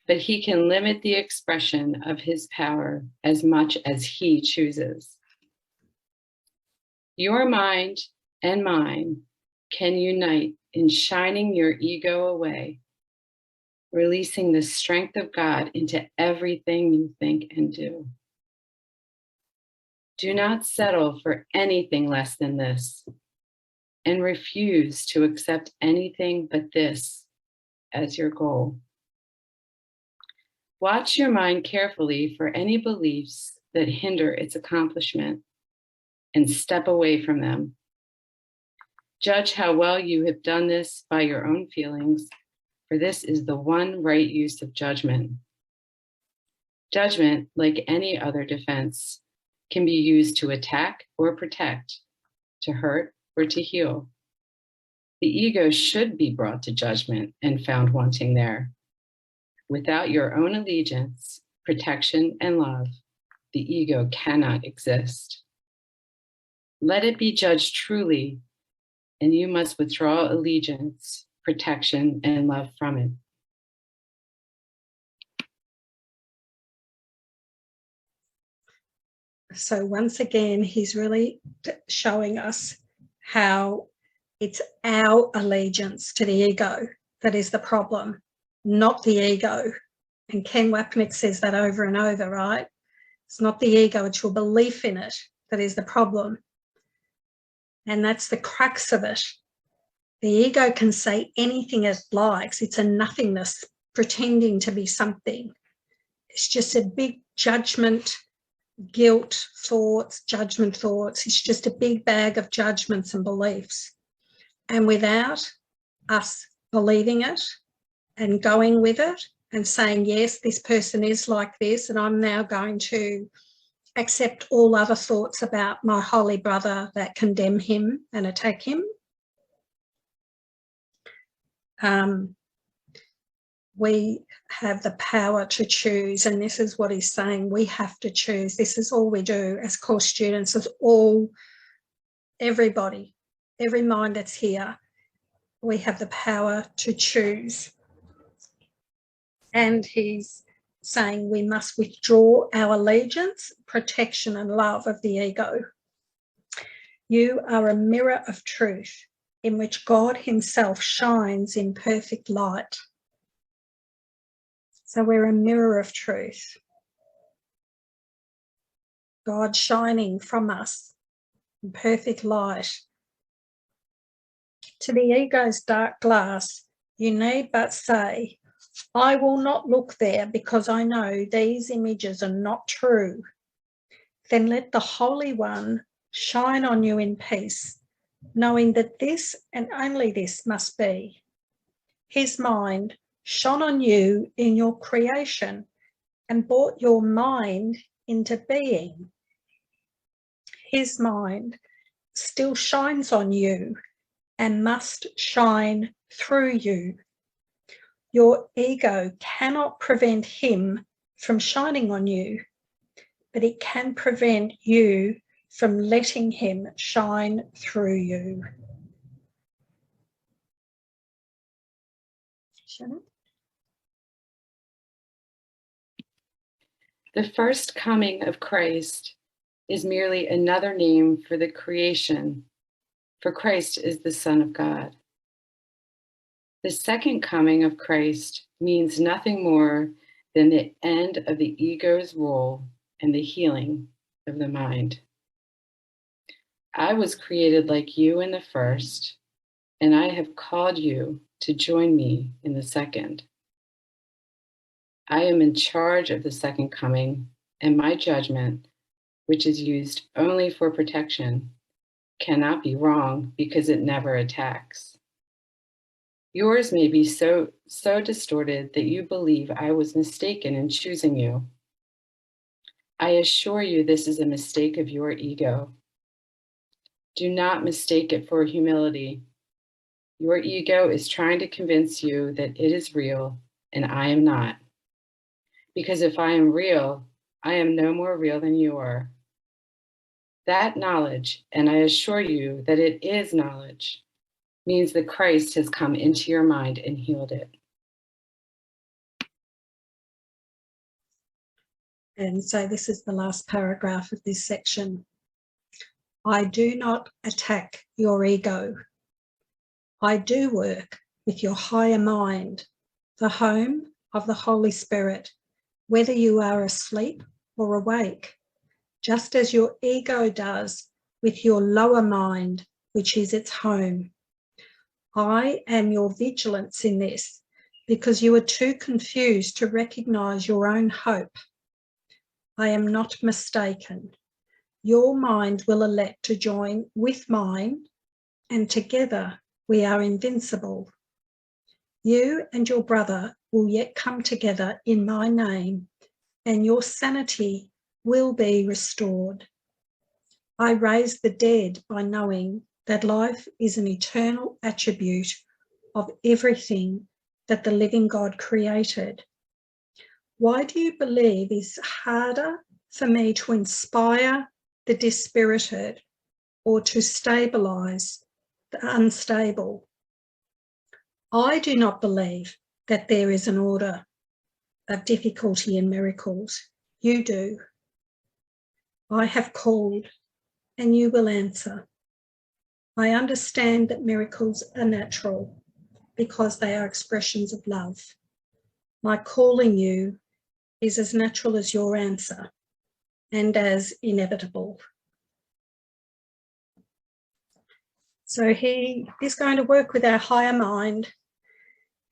but he can limit the expression of his power as much as he chooses. Your mind and mine can unite in shining your ego away, releasing the strength of God into everything you think and do. Do not settle for anything less than this, and refuse to accept anything but this as your goal. Watch your mind carefully for any beliefs that hinder its accomplishment and step away from them. Judge how well you have done this by your own feelings, for this is the one right use of judgment. Judgment, like any other defense, can be used to attack or protect, to hurt or to heal. The ego should be brought to judgment and found wanting there. Without your own allegiance, protection, and love, the ego cannot exist. Let it be judged truly and you must withdraw allegiance, protection, and love from it. So once again, he's really showing us how it's our allegiance to the ego that is the problem, not the ego. And Ken Wapnick says that over and over, right? It's not the ego, it's your belief in it that is the problem. And that's the crux of it. The ego can say anything it likes. It's a nothingness pretending to be something. It's just a big judgment, guilt thoughts, judgment thoughts. It's just a big bag of judgments and beliefs. And without us believing it and going with it and saying, yes, this person is like this, and I'm now going to accept all other thoughts about my holy brother that condemn him and attack him. We have the power to choose, and this is what he's saying. We have to choose. This is all we do as course students, as everybody, every mind that's here. We have the power to choose. And he's saying we must withdraw our allegiance, protection, and love of the ego. You are a mirror of truth in which God himself shines in perfect light. So we're a mirror of truth. God shining from us in perfect light. To the ego's dark glass, you need but say, I will not look there because I know these images are not true. Then let the Holy One shine on you in peace, knowing that this and only this must be. His mind shone on you in your creation and brought your mind into being. His mind still shines on you and must shine through you. Your ego cannot prevent him from shining on you, but it can prevent you from letting him shine through you. Shannon? The first coming of Christ is merely another name for the creation, for Christ is the Son of God. The second coming of Christ means nothing more than the end of the ego's role and the healing of the mind. I was created like you in the first, and I have called you to join me in the second. I am in charge of the second coming, and my judgment, which is used only for protection, cannot be wrong because it never attacks. Yours may be so distorted that you believe I was mistaken in choosing you. I assure you this is a mistake of your ego. Do not mistake it for humility. Your ego is trying to convince you that it is real and I am not. Because if I am real, I am no more real than you are. That knowledge, and I assure you that it is knowledge, means that Christ has come into your mind and healed it. And so this is the last paragraph of this section. I do not attack your ego. I do work with your higher mind, the home of the Holy Spirit, whether you are asleep or awake, just as your ego does with your lower mind, which is its home. I am your vigilance in this because you are too confused to recognize your own hope. I am not mistaken. Your mind will elect to join with mine, and together we are invincible. You and your brother will yet come together in my name, and your sanity will be restored. I raise the dead by knowing that life is an eternal attribute of everything that the living God created. Why do you believe it's harder for me to inspire the dispirited or to stabilize unstable. I do not believe that there is an order of difficulty in miracles. You do. I have called and you will answer. I understand that miracles are natural because they are expressions of love. My calling you is as natural as your answer and as inevitable. So he is going to work with our higher mind.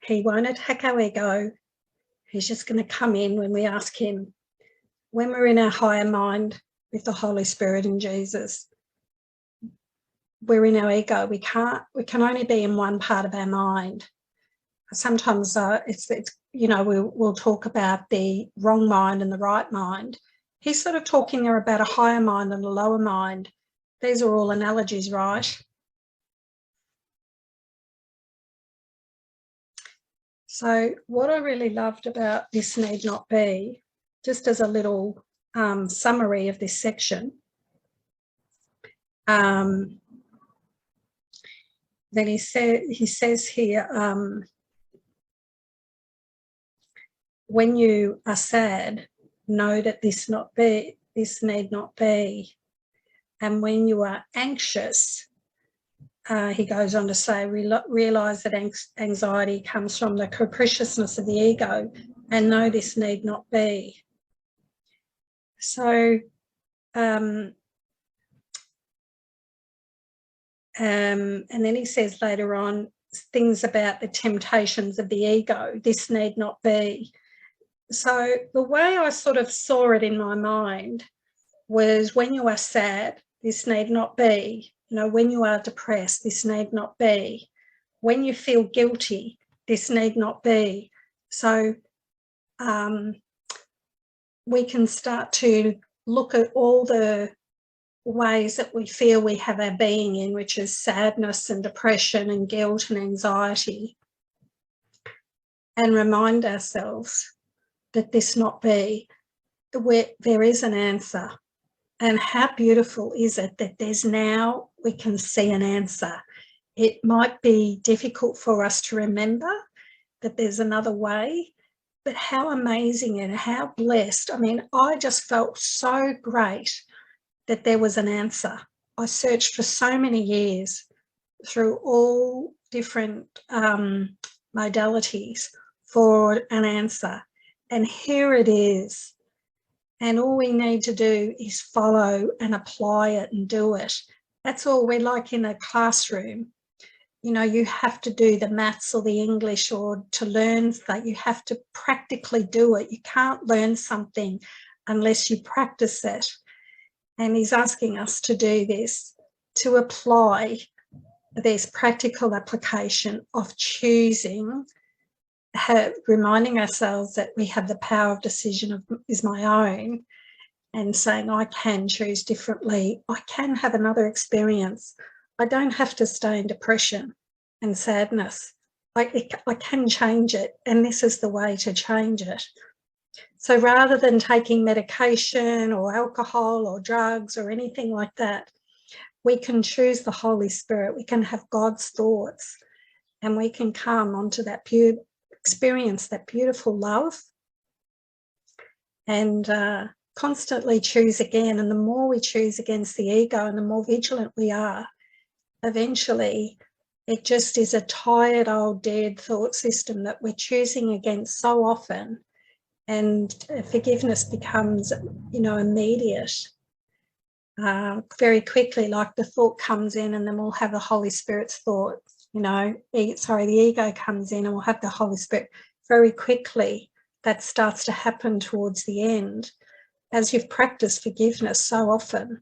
He won't attack our ego. He's just going to come in when we ask him. When we're in our higher mind with the Holy Spirit and Jesus, we're in our ego. We can only be in one part of our mind. Sometimes it's we'll talk about the wrong mind and the right mind. He's sort of talking there about a higher mind and a lower mind. These are all analogies, right? So what I really loved about This Need Not Be, just as a little summary of this section, then he says here, when you are sad, know that this need not be. And when you are anxious, he goes on to say, realise that anxiety comes from the capriciousness of the ego, and know this need not be. So, and then he says later on things about the temptations of the ego, this need not be. So the way I sort of saw it in my mind was, when you are sad, this need not be. When you are depressed, this need not be. When you feel guilty, this need not be. So we can start to look at all the ways that we feel we have our being in, which is sadness and depression and guilt and anxiety, and remind ourselves that this not be, where there is an answer. And how beautiful is it that we can see an answer. It might be difficult for us to remember that there's another way, but how amazing and how blessed. I mean, I just felt so great that there was an answer. I searched for so many years through all different modalities for an answer. And here it is. And all we need to do is follow and apply it and do it. That's all. We're like in a classroom. You have to do the maths or the English, or to learn that you have to practically do it. You can't learn something unless you practice it. And he's asking us to do this, to apply this practical application of choosing, reminding ourselves that we have the power of decision is my own, and saying, I can choose differently. I can have another experience. I don't have to stay in depression and sadness. I can change it, and this is the way to change it. So rather than taking medication or alcohol or drugs or anything like that, we can choose the Holy Spirit. We can have God's thoughts, and we can come onto that pure experience, that beautiful love, and constantly choose again. And the more we choose against the ego and the more vigilant we are, eventually it just is a tired old dead thought system that we're choosing against so often, and forgiveness becomes immediate, very quickly. Like the thought comes in and then we'll have the Holy Spirit's thought, the ego comes in and we'll have the Holy Spirit. Very quickly that starts to happen towards the end, as you've practiced forgiveness so often.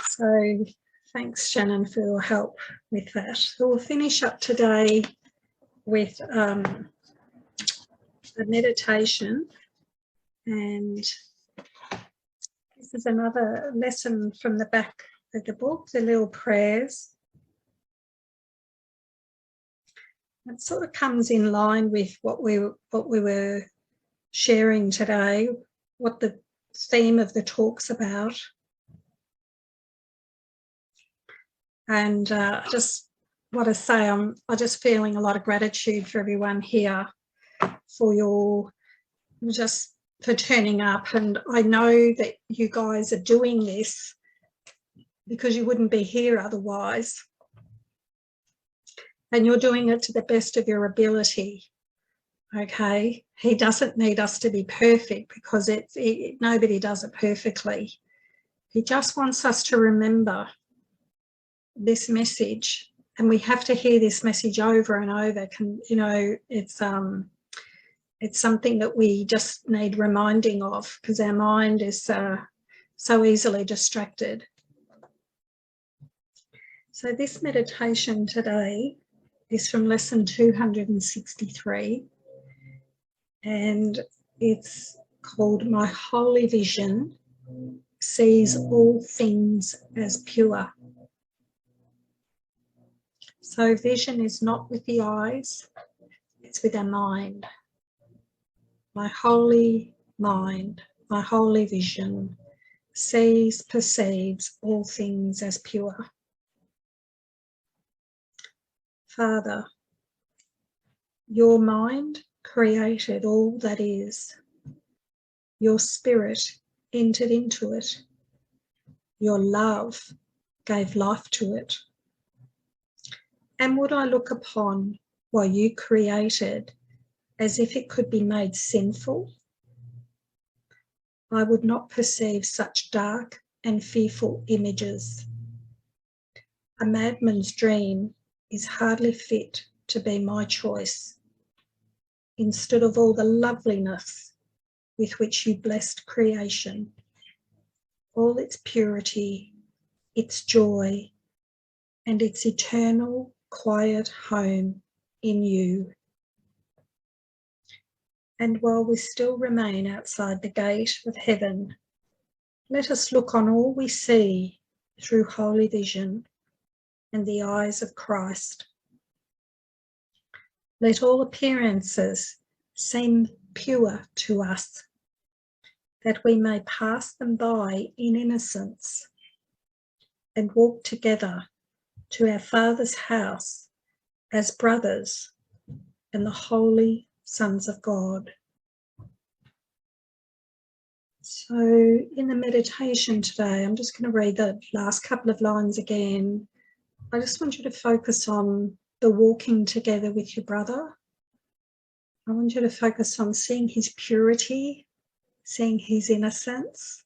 So thanks, Shannon, for your help with that. So we'll finish up today with the meditation, and this is another lesson from the back of the book, the little prayers. It sort of comes in line with what we were sharing today, what the theme of the talk's about. And I just want to say I'm just feeling a lot of gratitude for everyone here, for your just for turning up. And I know that you guys are doing this because you wouldn't be here otherwise. And you're doing it to the best of your ability. Okay, he doesn't need us to be perfect because nobody does it perfectly. He just wants us to remember this message, and we have to hear this message over and over. It's something that we just need reminding of because our mind is so easily distracted. So this meditation today is from lesson 263. And it's called My Holy Vision Sees All Things as Pure. So vision is not with the eyes, it's with our mind. My holy mind, my holy vision sees, perceives all things as pure. Father, your mind created all that is. Your spirit entered into it. Your love gave life to it. And would I look upon what you created as if it could be made sinful? I would not perceive such dark and fearful images. A madman's dream is hardly fit to be my choice, instead of all the loveliness with which you blessed creation, all its purity, its joy, and its eternal quiet home in you. And while we still remain outside the gate of heaven, let us look on all we see through holy vision and the eyes of Christ. Let all appearances seem pure to us, that we may pass them by in innocence and walk together to our Father's house as brothers and the holy sons of God. So in the meditation today, I'm just going to read the last couple of lines again. I just want you to focus on the walking together with your brother. I want you to focus on seeing his purity, seeing his innocence.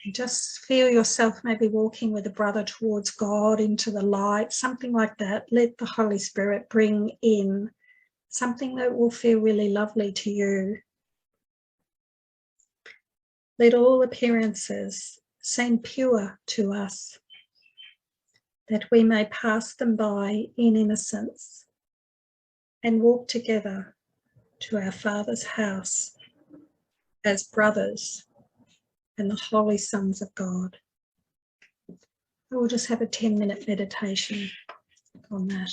And just feel yourself maybe walking with a brother towards God into the light, something like that. Let the Holy Spirit bring in something that will feel really lovely to you. Let all appearances seem pure to us, that we may pass them by in innocence and walk together to our Father's house as brothers and the holy sons of God. I will just have a 10-minute meditation on that.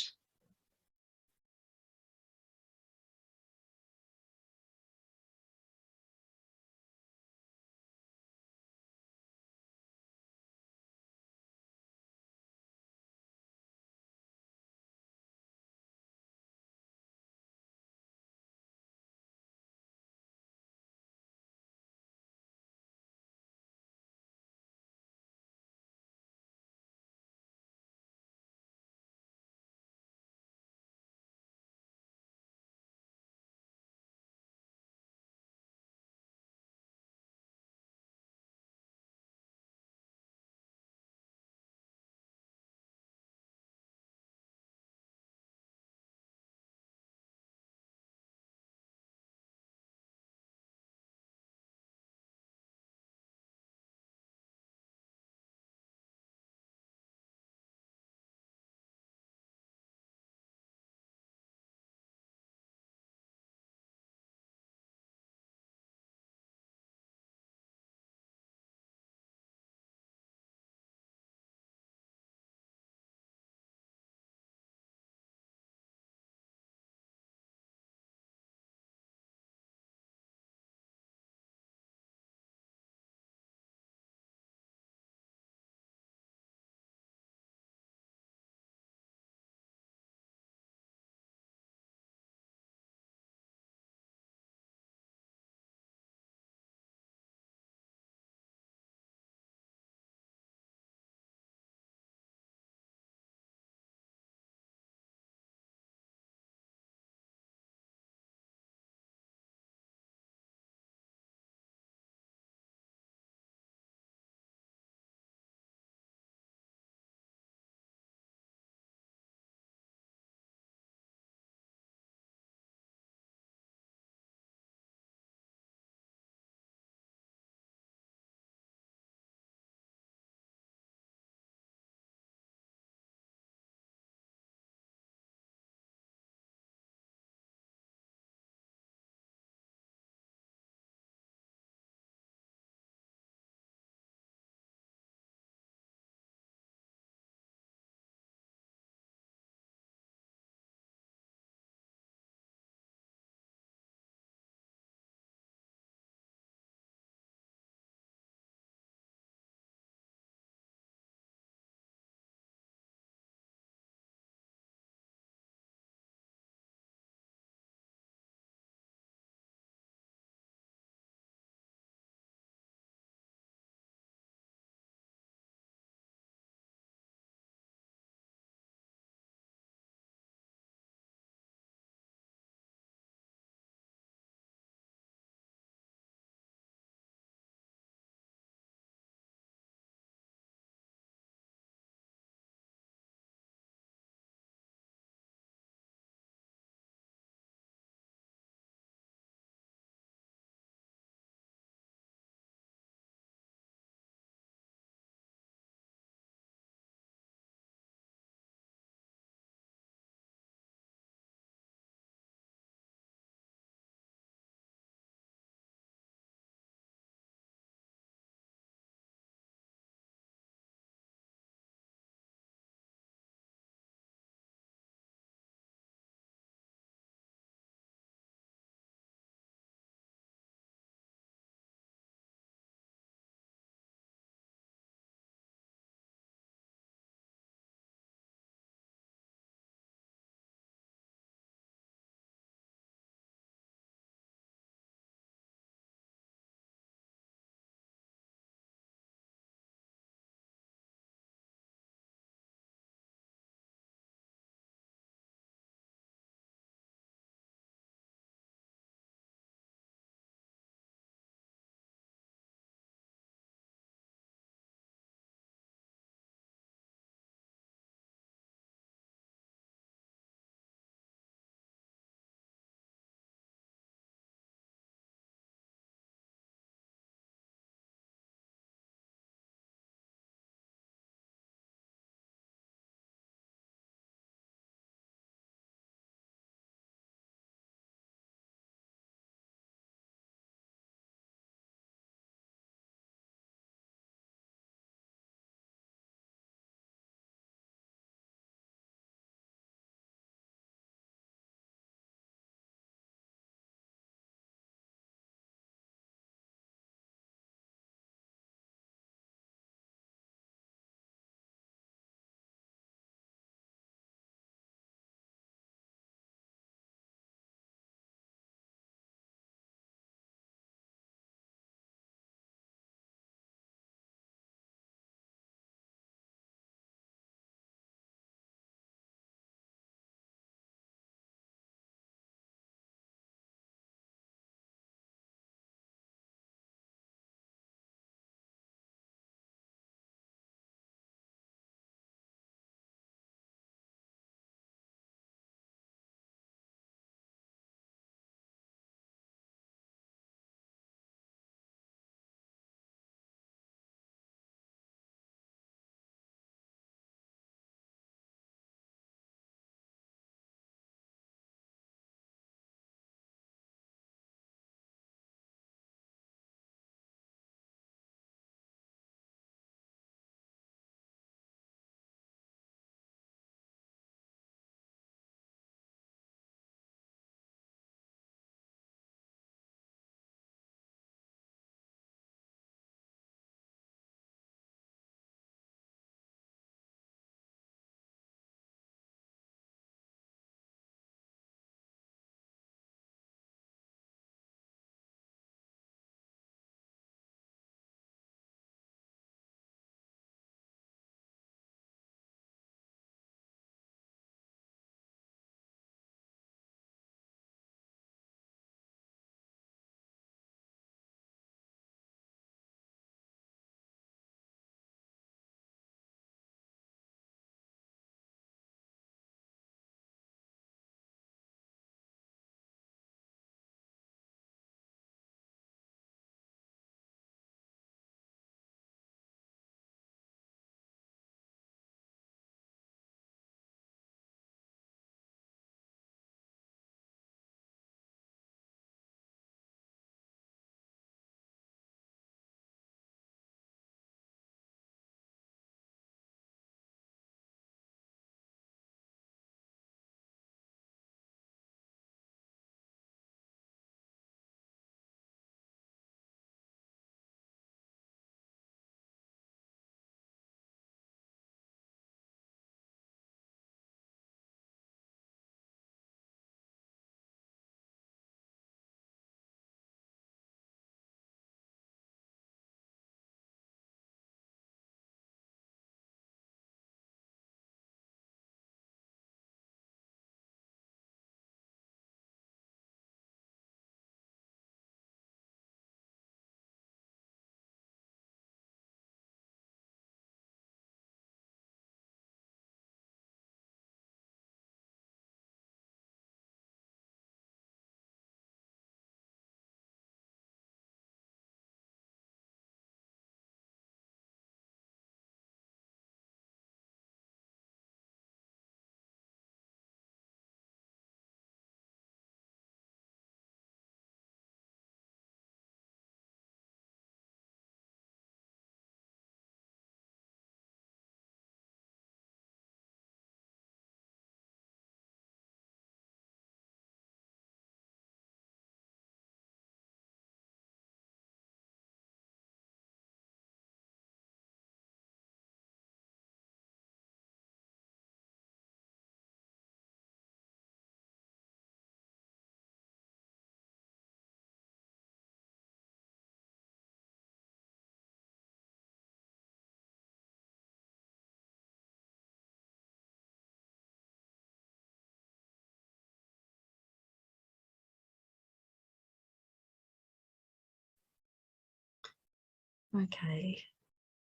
Okay,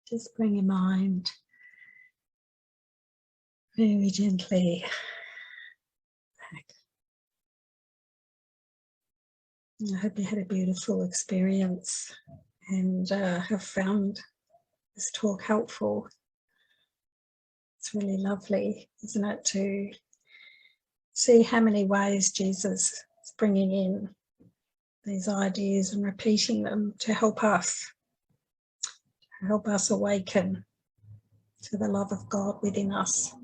just bring your mind very gently back. I hope you had a beautiful experience and have found this talk helpful. It's really lovely, isn't it, to see how many ways Jesus is bringing in these ideas and repeating them to help us awaken to the love of God within us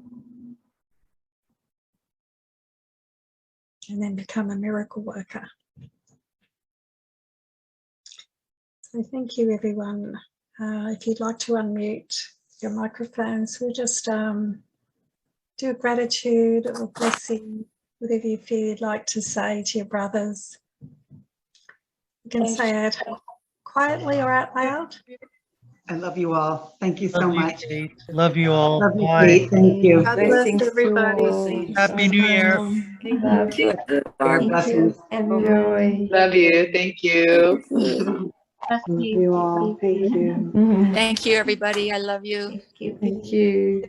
and then become a miracle worker. So thank you, everyone. If you'd like to unmute your microphones, we'll just do a gratitude or blessing, whatever you feel you'd like to say to your brothers. You can say it quietly or out loud. I love you all. Thank you so much. Kate. Love you all. Love you, Bye. Kate. Thank you. God bless Blessings to everybody. all. Happy New Year. Love you. Our blessings. Enjoy. Love you. Thank you. Love you all. Thank you. Thank you, everybody. I love you. Thank you.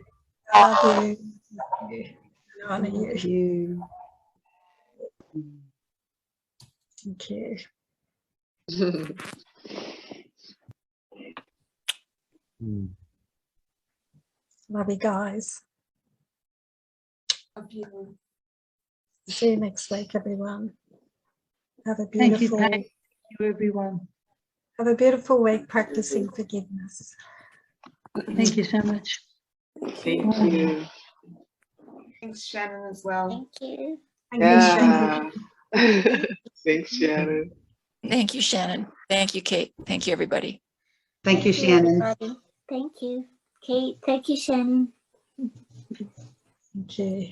Love you. I honor you. Thank you. Thank you. Love you guys. Love you. See you next week, everyone. Have a beautiful, Thank you, everyone. have a beautiful week practicing forgiveness. Thank you so much. Thank you. Thanks, Shannon, as well. Thank you. Thank you, Shannon. Yeah. Thanks, Shannon. Thank you, Shannon. Thank you, Kate. Thank you, everybody. Thank you, Shannon. everybody. Thank you, Kate. Thank you, Shannon. Thank you.